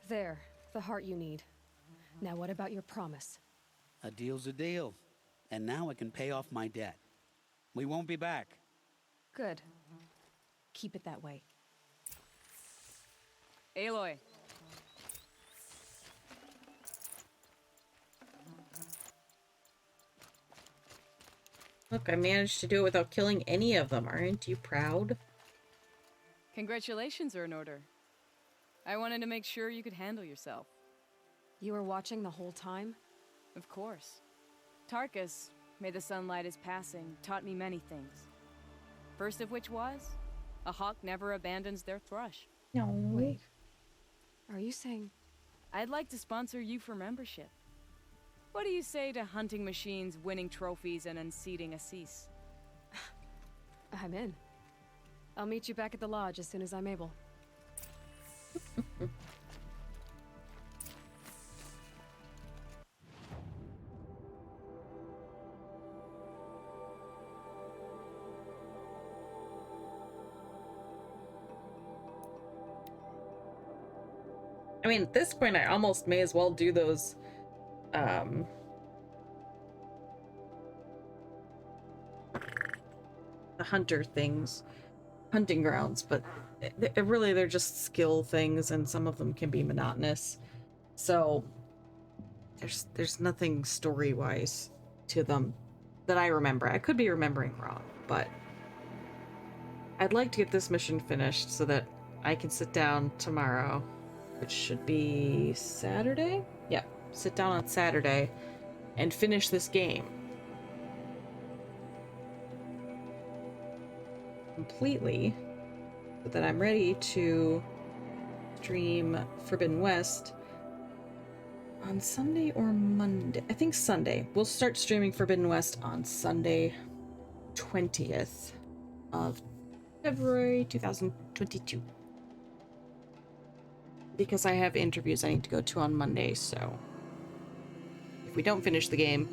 There, the heart you need. Now what about your promise? A deal's a deal. And now I can pay off my debt. We won't be back. Good. Keep it that way. Aloy. Look, I managed to do it without killing any of them. Aren't you proud? Congratulations are in order. I wanted to make sure you could handle yourself. You were watching the whole time? Of course. Tarkus, may the sunlight is passing, taught me many things. First of which was, a hawk never abandons their thrush. No. Wait. Are you saying... I'd like to sponsor you for membership. What do you say to hunting machines, winning trophies, and unseating Assis? I'm in. I'll meet you back at the lodge as soon as I'm able. I mean, at this point, I almost may as well do those, the hunter things, hunting grounds, but really they're just skill things, and some of them can be monotonous. So there's nothing story-wise to them that I remember. I could be remembering wrong, but I'd like to get this mission finished so that I can sit down tomorrow, which should be Saturday? Yeah, sit down on Saturday and finish this game completely, so that I'm ready to stream Forbidden West on Sunday or Monday. I think Sunday. We'll start streaming Forbidden West on Sunday, 20th of February 2022. Because I have interviews I need to go to on Monday, so if we don't finish the game,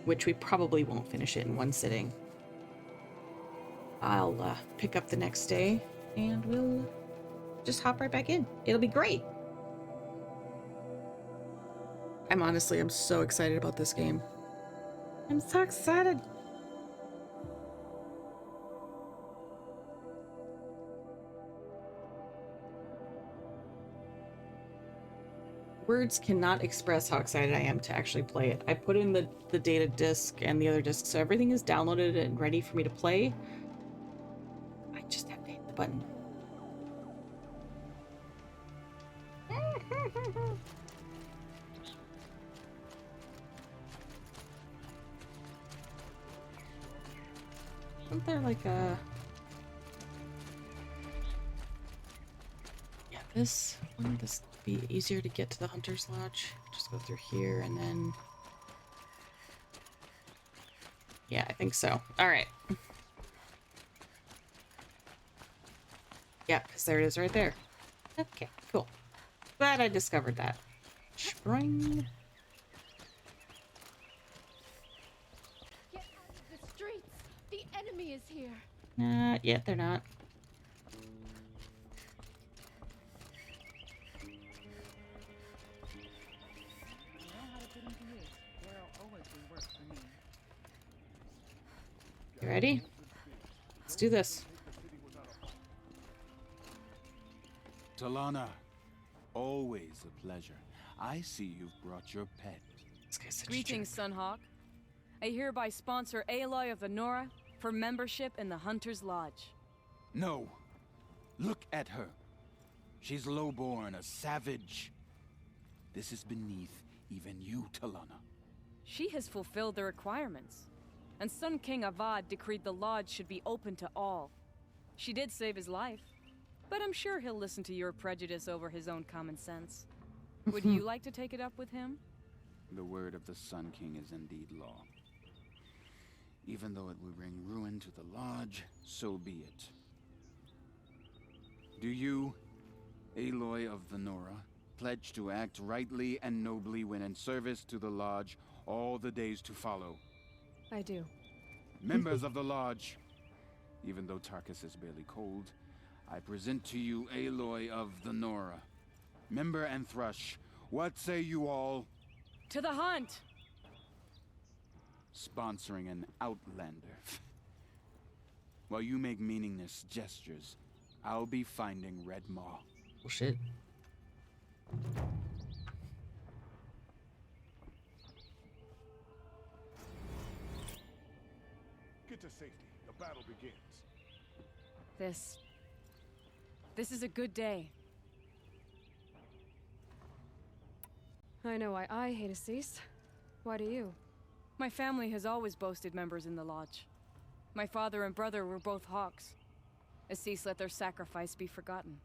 which we probably won't finish it in one sitting, I'll pick up the next day and we'll just hop right back in. It'll be great. I'm so excited about this game. I'm so excited. Words cannot express how excited I am to actually play it. I put in the data disk and the other disk, so everything is downloaded and ready for me to play. I just have to hit the button. Isn't there like a... Yeah, this... Wouldn't this be easier to get to the Hunter's Lodge? Just go through here and then... Yeah, I think so. Alright. Yeah, because there it is right there. Okay, cool. Glad I discovered that. Spring. Get out of the streets! The enemy is here! Not yet, they're not. You ready? Let's do this. Talanah, always a pleasure. I see you've brought your pet. Greetings, Sunhawk. I hereby sponsor Aloy of the Nora for membership in the Hunter's Lodge. No. Look at her. She's lowborn, a savage. This is beneath even you, Talanah. She has fulfilled the requirements. And Sun King Avad decreed the lodge should be open to all. She did save his life, but I'm sure he'll listen to your prejudice over his own common sense. Would you like to take it up with him? The word of the Sun King is indeed law. Even though it would bring ruin to the lodge, so be it. Do you, Aloy of the Nora, pledge to act rightly and nobly when in service to the lodge all the days to follow? I do. Members of the lodge, even though Tarkus is barely cold, I present to you Aloy of the Nora. Member and Thrush, what say you all? To the hunt! Sponsoring an outlander. While you make meaningless gestures, I'll be finding Red Maw. Oh shit. Get to safety. The battle begins. This is a good day. I know why I hate Assis. Why do you? My family has always boasted members in the lodge. My father and brother were both hawks. Assis let their sacrifice be forgotten.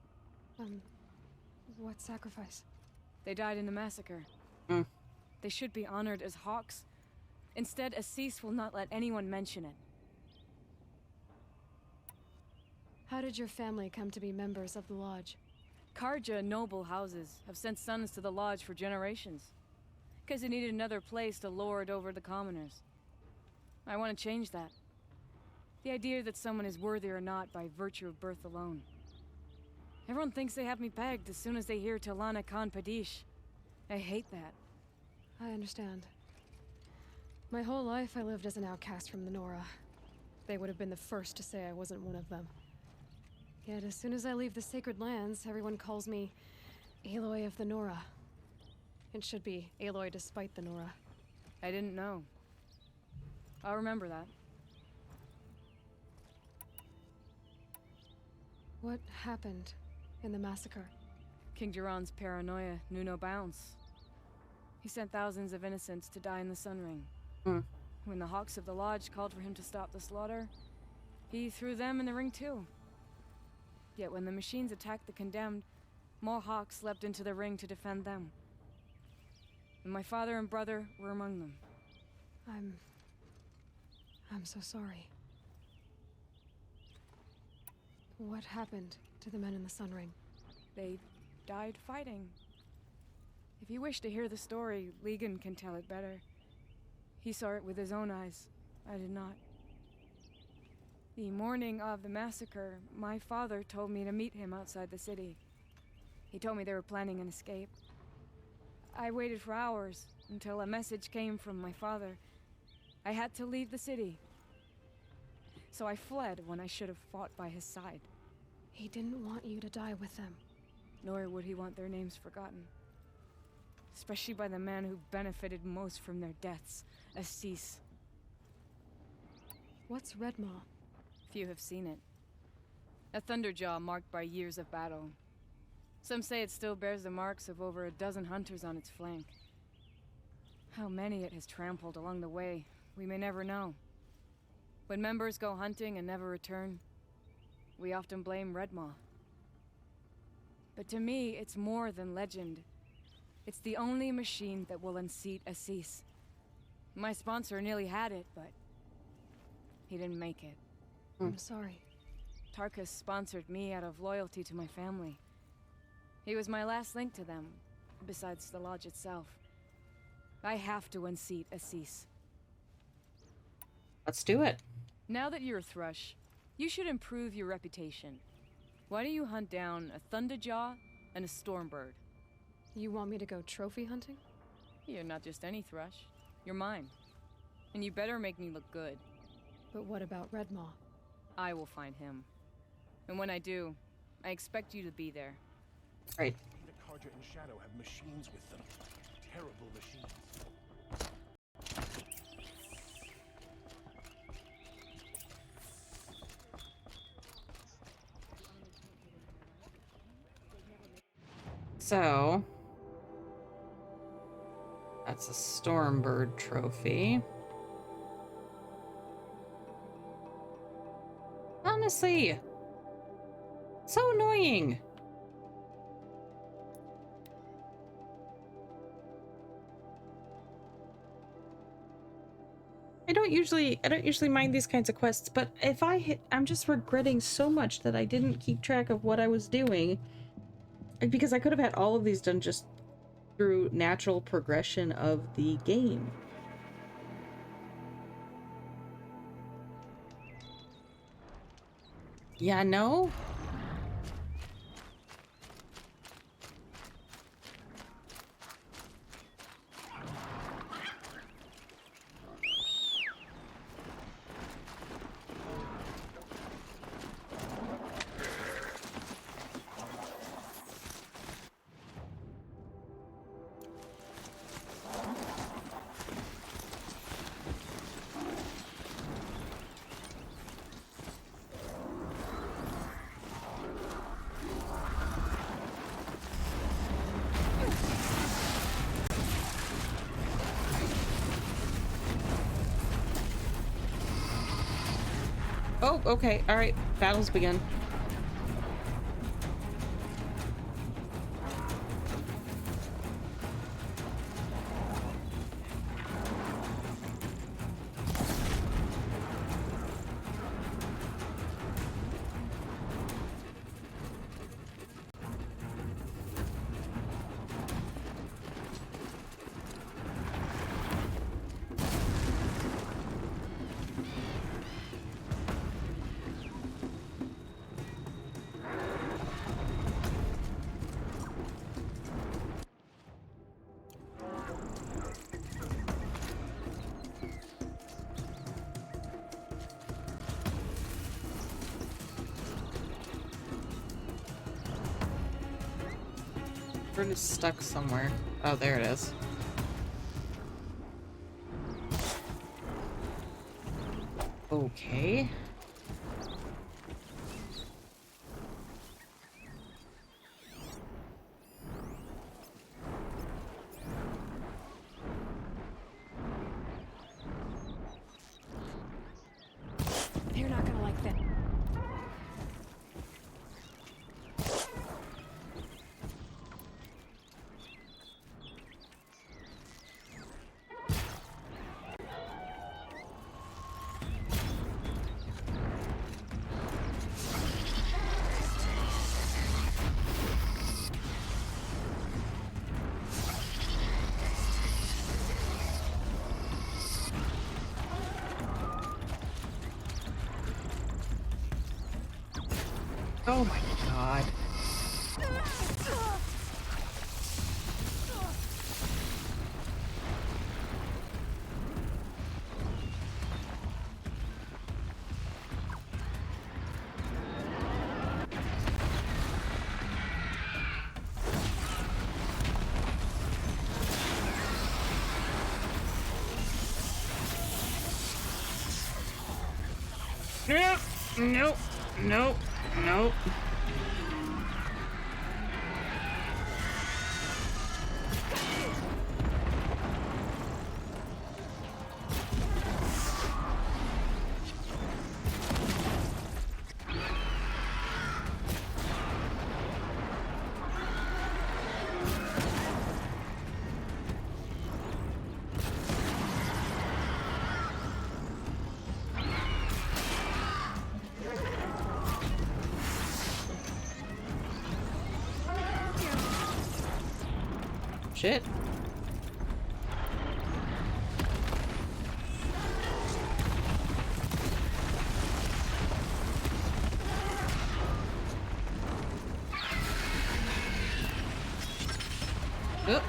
What sacrifice? They died in the massacre. They should be honored as hawks. Instead, Assis will not let anyone mention it. How did your family come to be members of the lodge? Karja noble houses have sent sons to the lodge for generations. Because they needed another place to lord over the commoners. I want to change that. The idea that someone is worthy or not by virtue of birth alone. Everyone thinks they have me pegged as soon as they hear Talanah Khan Padish. I hate that. I understand. My whole life I lived as an outcast from the Nora. They would have been the first to say I wasn't one of them. Yet as soon as I leave the sacred lands, everyone calls me Aloy of the Nora. It should be Aloy despite the Nora. I didn't know. I'll remember that. What happened in the massacre? King Jiran's paranoia knew no bounds. He sent thousands of innocents to die in the Sun Ring. When the Hawks of the Lodge called for him to stop the slaughter, he threw them in the ring too. Yet when the machines attacked the condemned, more Hawks leapt into the ring to defend them. And my father and brother were among them. I'm so sorry. What happened to the men in the Sun Ring? They died fighting. If you wish to hear the story, Legan can tell it better. He saw it with his own eyes. I did not. The morning of the massacre, my father told me to meet him outside the city. He told me they were planning an escape. I waited for hours until a message came from my father. I had to leave the city. So I fled when I should have fought by his side. He didn't want you to die with them. Nor would he want their names forgotten. especially by the man who benefited most from their deaths, Assis. What's Redmaw? Few have seen it. A thunderjaw marked by years of battle. Some say it still bears the marks of over a dozen hunters on its flank. How many it has trampled along the way, we may never know. When members go hunting and never return, we often blame Redmaw. But to me, it's more than legend. It's the only machine that will unseat Assis. My sponsor nearly had it, but he didn't make it. I'm sorry. Tarkus sponsored me out of loyalty to my family. He was my last link to them, besides the lodge itself. I have to unseat Assis. Let's do it. Now that you're a Thrush, you should improve your reputation. Why don't you hunt down a Thunderjaw and a Stormbird? You want me to go trophy hunting? You're not just any Thrush. You're mine. And you better make me look good. But what about Redmaw? I will find him. And when I do, I expect you to be there. Right. The Carja and Shadow have machines with them. Terrible machines. So, that's a Stormbird trophy. Honestly, so annoying. I don't usually mind these kinds of quests, but if I'm just regretting so much that I didn't keep track of what I was doing, because I could have had all of these done just through natural progression of the game. Yeah, no? Oh, okay. All right. Battles begin. Bird is stuck somewhere. Oh, there it is. Okay. They're not gonna like that. Oh my god. Nope. Nope. Nope. Nope. Shit. Oh.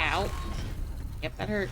Ow. Yep, that hurt.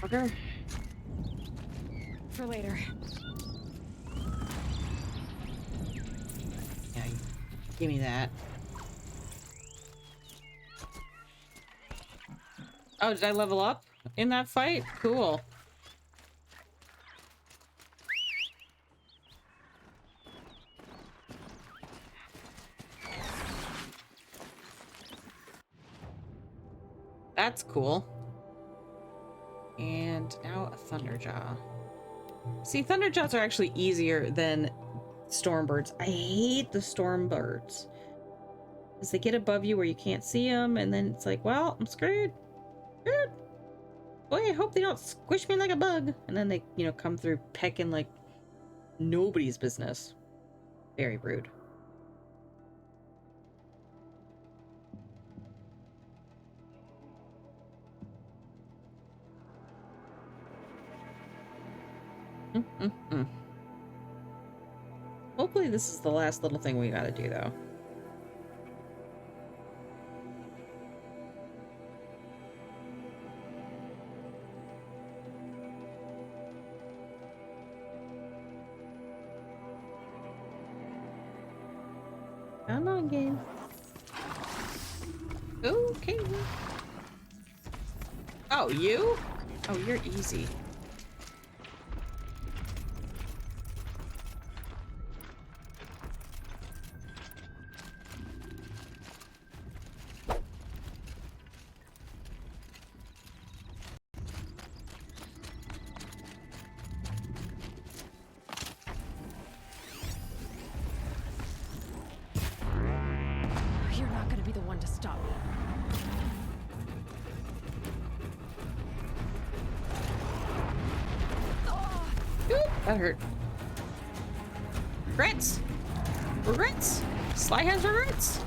Fucker. For later. Yeah, give me that. Oh, did I level up in that fight? Cool. That's cool. And now a Thunderjaw. See, Thunderjaws are actually easier than Stormbirds. I hate the Stormbirds. Because they get above you where you can't see them, and then it's like, well, I'm screwed. Screwed. Boy, I hope they don't squish me like a bug. And then they, you know, come through pecking like nobody's business. Very rude. Hopefully this is the last little thing we gotta do, though. Come on, game. Okay. Oh, you? Oh, you're easy. You're not gonna be the one to stop me. Oop, that hurt. Crits! Regrets? Sly has regrets?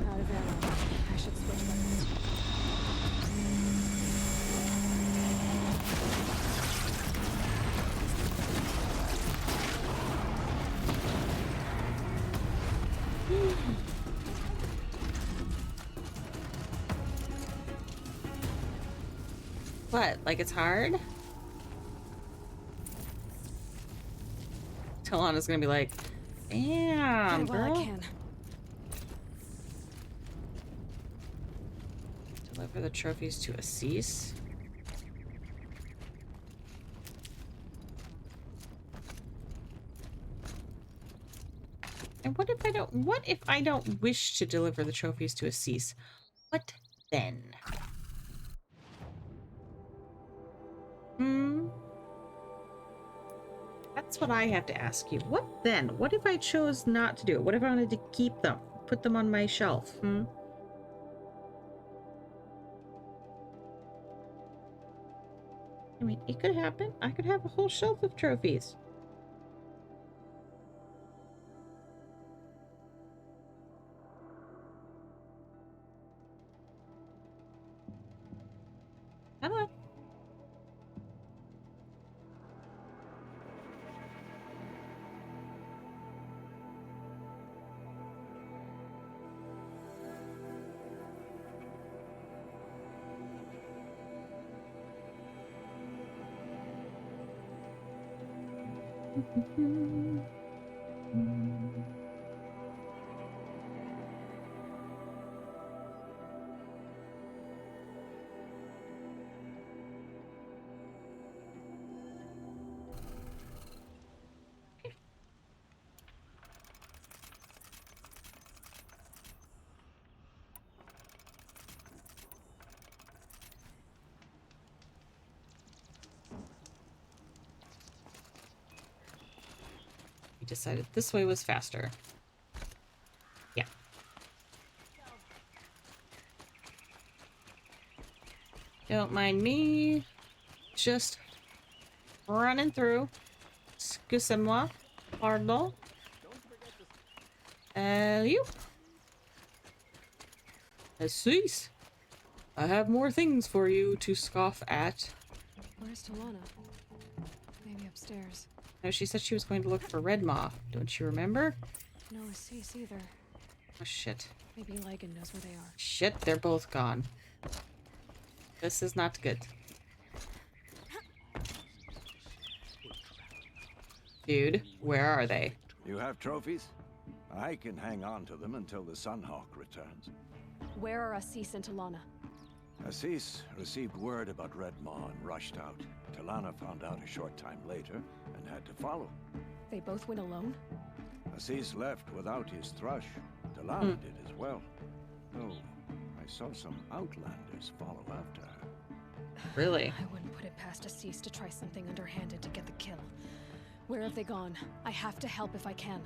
Out of ammo. I should switch weapons. What? Like it's hard? Talanah's gonna be like, damn, Get it while I girl. can. Deliver the trophies to Assis. And what if I don't wish to deliver the trophies to Assis? What then? That's what I have to ask you. What then? What if I chose not to do it? What if I wanted to keep them? Put them on my shelf? I mean, it could happen. I could have a whole shelf of trophies. I don't know. We decided this way was faster. Yeah. Don't mind me. Just running through. Excusez-moi. Pardon. You. Assis. I have more things for you to scoff at. Where's Talanah? Maybe upstairs. No, she said she was going to look for Red Maw. Don't you remember? No Assis either. Oh, shit. Maybe Lagan knows where they are. Shit, they're both gone. This is not good. Dude, where are they? You have trophies? I can hang on to them until the Sunhawk returns. Where are Assis and Talanah? Assis received word about Red Maw and rushed out. Talanah found out a short time later and had to follow. They both went alone? Assis left without his Thrush. Talanah did as well. Oh, I saw some Outlanders follow after her. Really? I wouldn't put it past Assis to try something underhanded to get the kill. Where have they gone? I have to help if I can.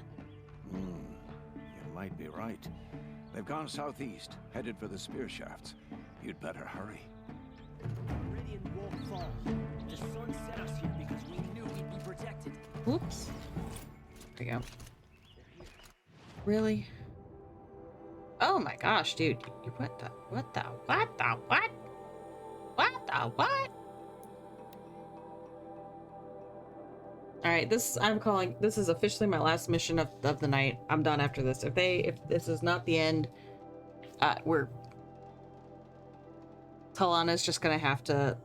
You might be right. They've gone southeast, headed for the spear shafts. You'd better hurry. Meridian won't fall. The sun set us here because we knew we'd be protected. Oops. There we go. Really? Oh my gosh, dude. What the what? Alright, this is officially my last mission of the night. I'm done after this. If this is not the end, Talanah's just gonna have to,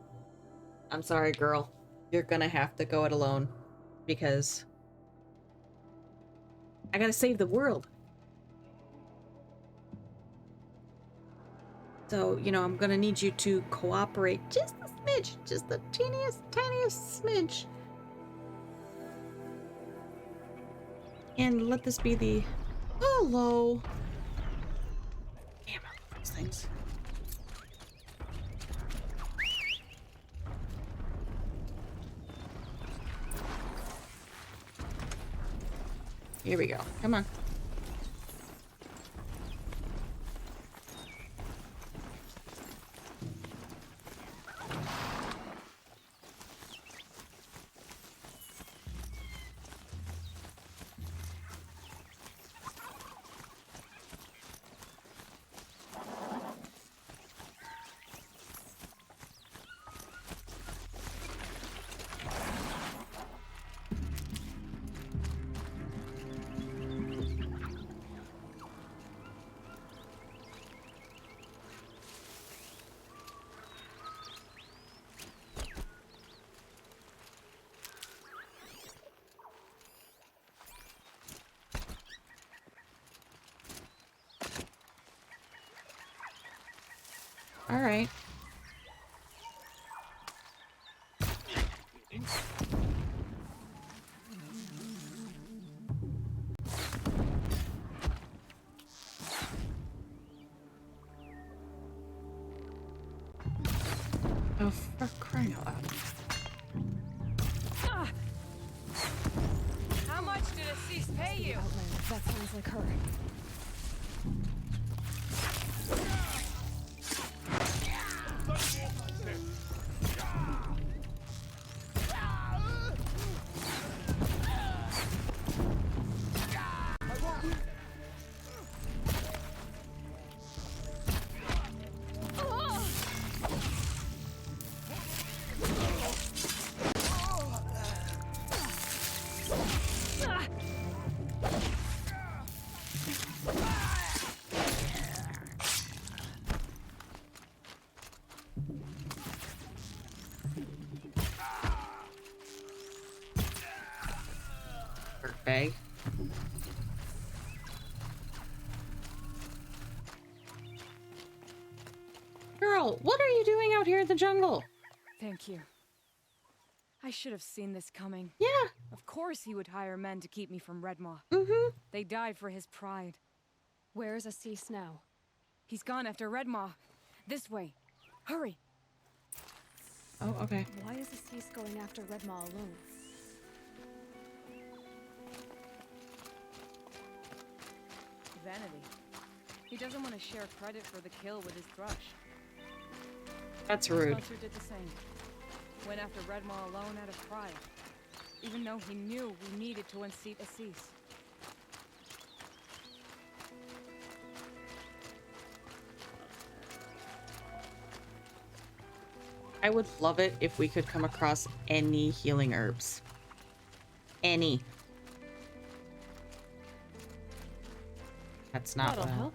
I'm sorry, girl. You're gonna have to go it alone. Because I gotta save the world. So, you know, I'm gonna need you to cooperate just a smidge. Just the teeniest, tiniest smidge. And let this be the hello. Damn, these things. Here we go. Come on. All right. Oh, for crying out loud. How much did Assis pay you? That sounds like her. Bag. Girl, what are you doing out here in the jungle? Thank you. I should have seen this coming. Yeah. Of course he would hire men to keep me from Redmaw. Mm-hmm. They died for his pride. Where's Assis now? He's gone after Redmaw. This way. Hurry. Oh, okay. Why is Assis going after Redmaw alone? Vanity. He doesn't want to share credit for the kill with his Thrush. That's rude. Spencer did the same. Went after Redmaw alone out of pride. Even though he knew we needed to unseat Assis. I would love it if we could come across any healing herbs. Any. That's not That'll help.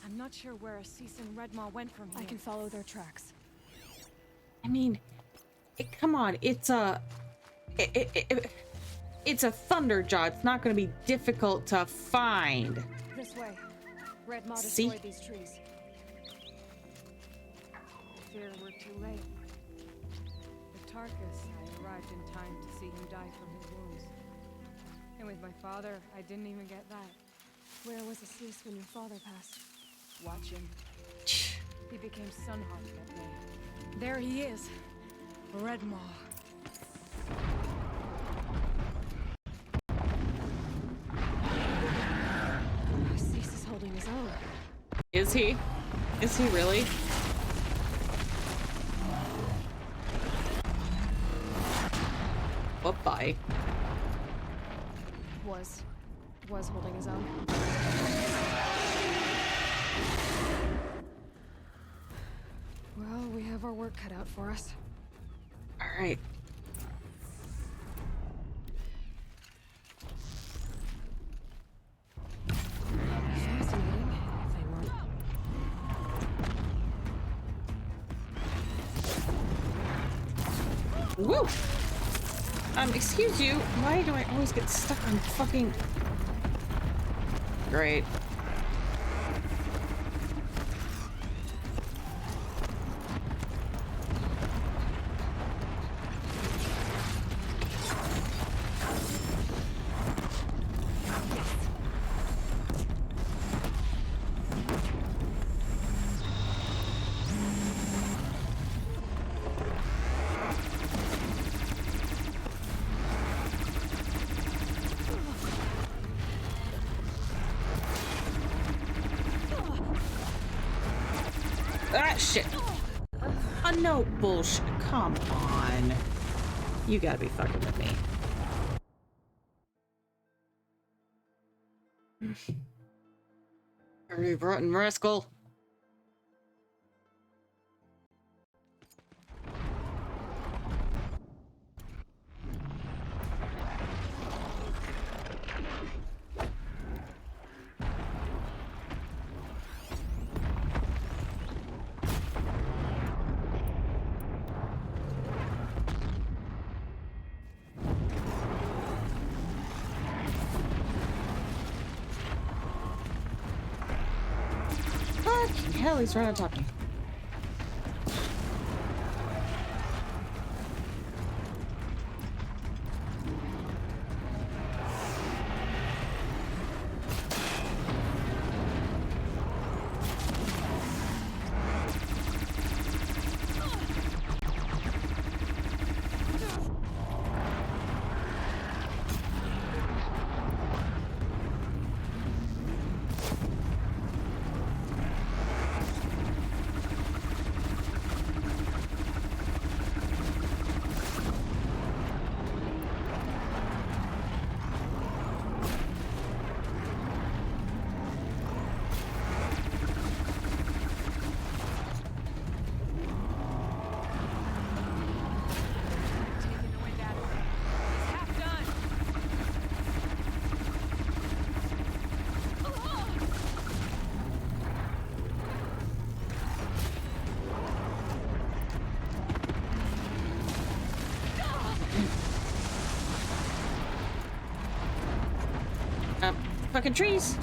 I'm not sure where Assis and Redmaw went from here. I can follow their tracks. I mean, come on, it's a Thunderjaw. It's not going to be difficult to find. This way. Redmaw See? destroyed these trees. I fear we're too late. With Tarkus, I arrived in time to see him die from his wounds. And with my father, I didn't even get that. Where was Assis when your father passed? Watching. He became Sunhawk that day. There he is. Redmaw. Assis is holding his own. Is he? Is he really? Bye-bye. Was holding his own. Well, we have our work cut out for us. All right. Fascinating, if they weren't. Woo! Excuse you. Why do I always get stuck on fucking... Great. shit. No bullshit. Come on. You gotta be fucking with me. Dirty rotten rascal. Fucking hell, he's right on top of me. Fucking trees.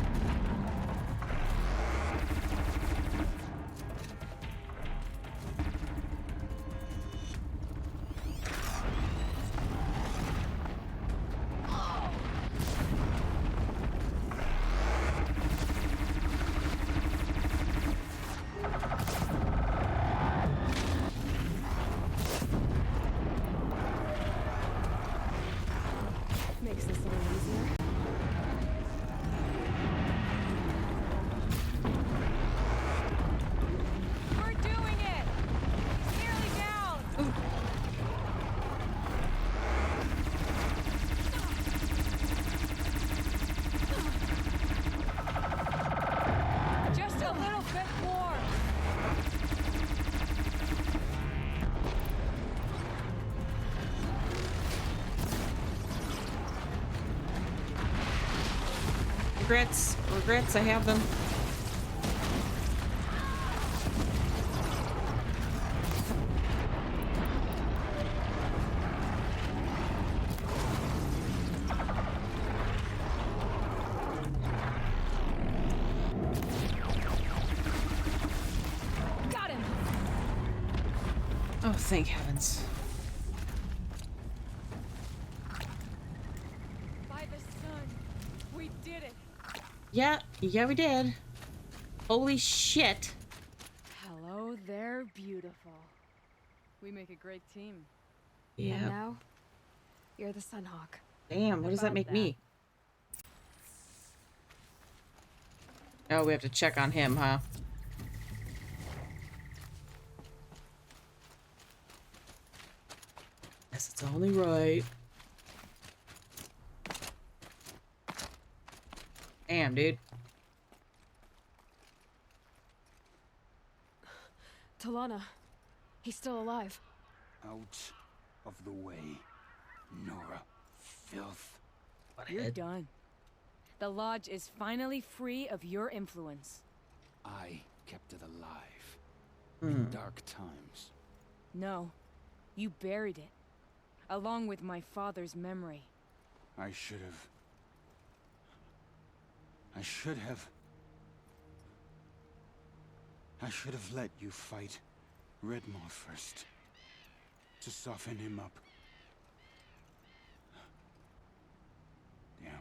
Makes this a little easier. Regrets, I have them. Got him. Oh, thank heavens. By the sun, we did it. Yeah, we did. Holy shit. Hello there, beautiful. We make a great team. Yeah. And now, you're the Sunhawk. Damn, what does that make me? Oh, we have to check on him, huh? Guess it's only right. Damn, dude. Talanah, he's still alive. Out of the way, Nora. Filth. You're done. The Lodge is finally free of your influence. I kept it alive. In dark times. No, you buried it. Along with my father's memory. I should have let you fight Redmore first. To soften him up. Damn.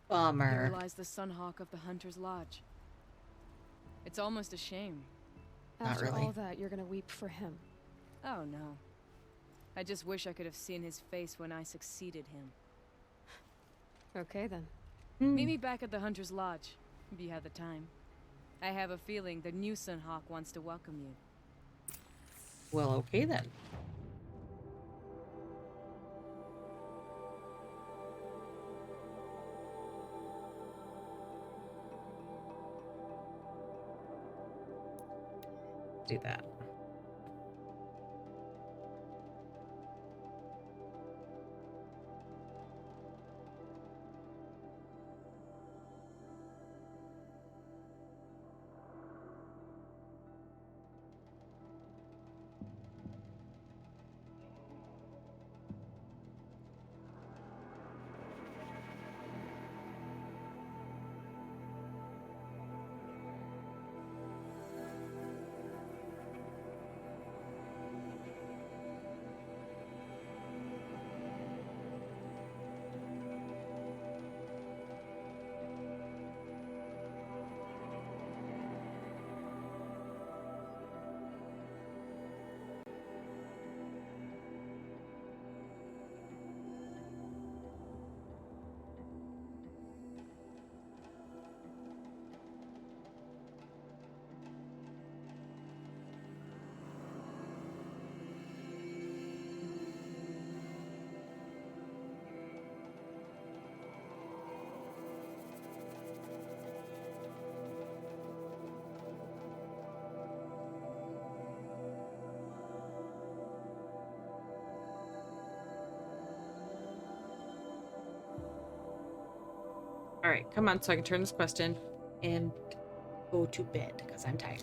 Bummer. Here lies the Sunhawk of the Hunter's Lodge. It's almost a shame. After really. all that, you're gonna weep for him. Oh no. I just wish I could have seen his face when I succeeded him. Okay then. Meet me back at the Hunter's Lodge, if you have the time. I have a feeling the new Sunhawk wants to welcome you. Well, okay then. Do that. All right, come on, so I can turn this quest in and go to bed because I'm tired.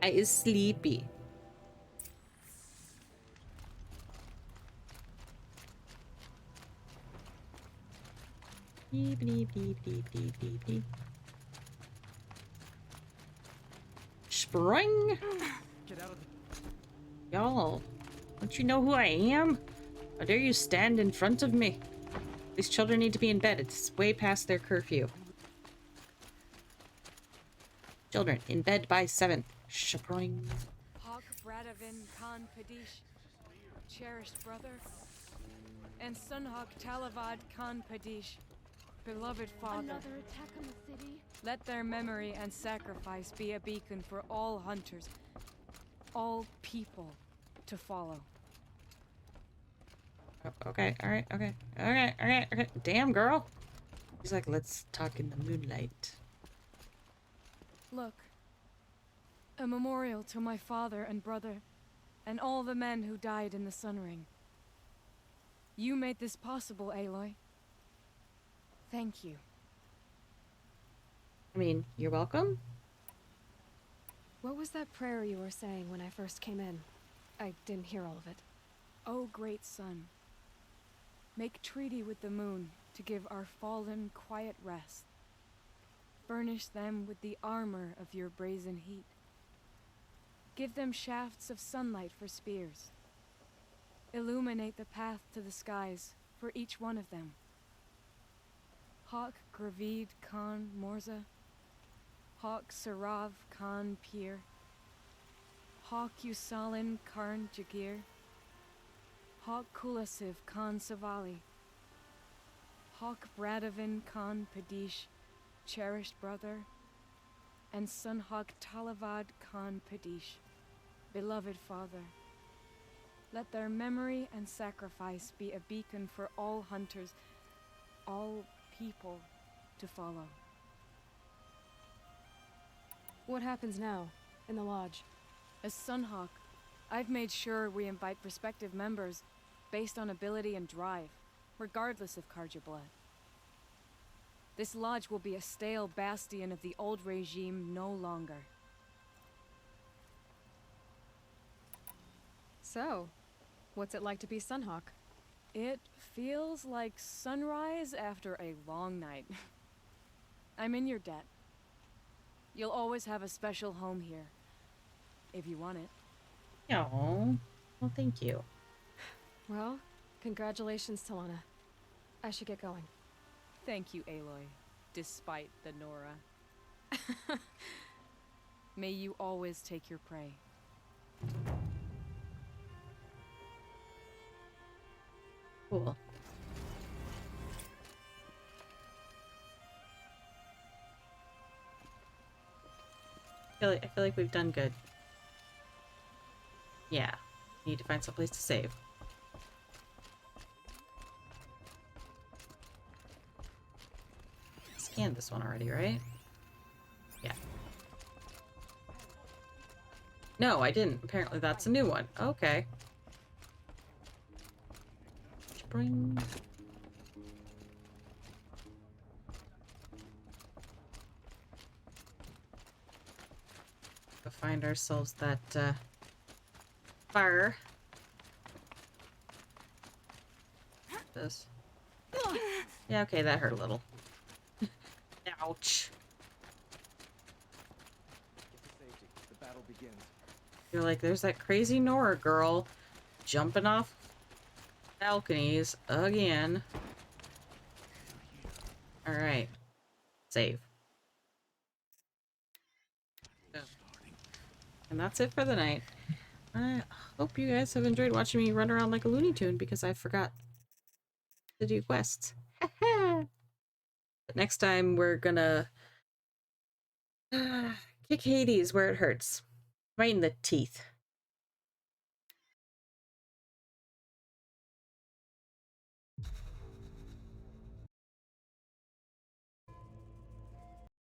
I is sleepy. Beep, beep, beep, beep, beep, beep, beep. Spring? Get out of the... Y'all, don't you know who I am? How dare you stand in front of me? These children need to be in bed. It's way past their curfew. Children, in bed by 7. Shapring. Hawk Bradavin Khan Padish, cherished brother, and Sunhawk Talavad Khan Padish, beloved father. Another attack on the city? Let their memory and sacrifice be a beacon for all hunters, all people to follow. Okay, alright, okay. Okay. Damn, girl. He's like, let's talk in the moonlight. Look, a memorial to my father and brother, and all the men who died in the Sun Ring. You made this possible, Aloy. Thank you. I mean, you're welcome? What was that prayer you were saying when I first came in? I didn't hear all of it. O great sun, make treaty with the moon to give our fallen quiet rest. Furnish them with the armor of your brazen heat. Give them shafts of sunlight for spears. Illuminate the path to the skies for each one of them. Hawk Gravid Khan Morza, Hawk Sarav Khan Pir, Hawk Usalin Karn Jagir, Hawk Kulasiv Khan Savali, Hawk Bradavin Khan Padish, cherished brother, and Sunhawk Talavad Khan Padish, beloved father. Let their memory and sacrifice be a beacon for all hunters, all people to follow. What happens now, in the lodge? As Sunhawk, I've made sure we invite prospective members based on ability and drive, regardless of Karja blood. This lodge will be a stale bastion of the old regime no longer. So, what's it like to be Sunhawk? It feels like sunrise after a long night. I'm in your debt. You'll always have a special home here, if you want it. Oh, well, thank you. Well, congratulations, Talanah. I should get going. Thank you, Aloy, despite the Nora. May you always take your prey. Cool. I feel like we've done good. Yeah. Need to find someplace to save. Scanned this one already, right? Yeah. No, I didn't. Apparently that's a new one. Okay. Spring. Go find ourselves that fire. This. Yeah, okay, that hurt a little. Ouch. The battle begins. You're like, there's that crazy Nora girl jumping off balconies again. Alright. Save. And that's it for the night. I hope you guys have enjoyed watching me run around like a Looney Tune because I forgot to do quests. But next time we're gonna kick Hades where it hurts. Right in the teeth.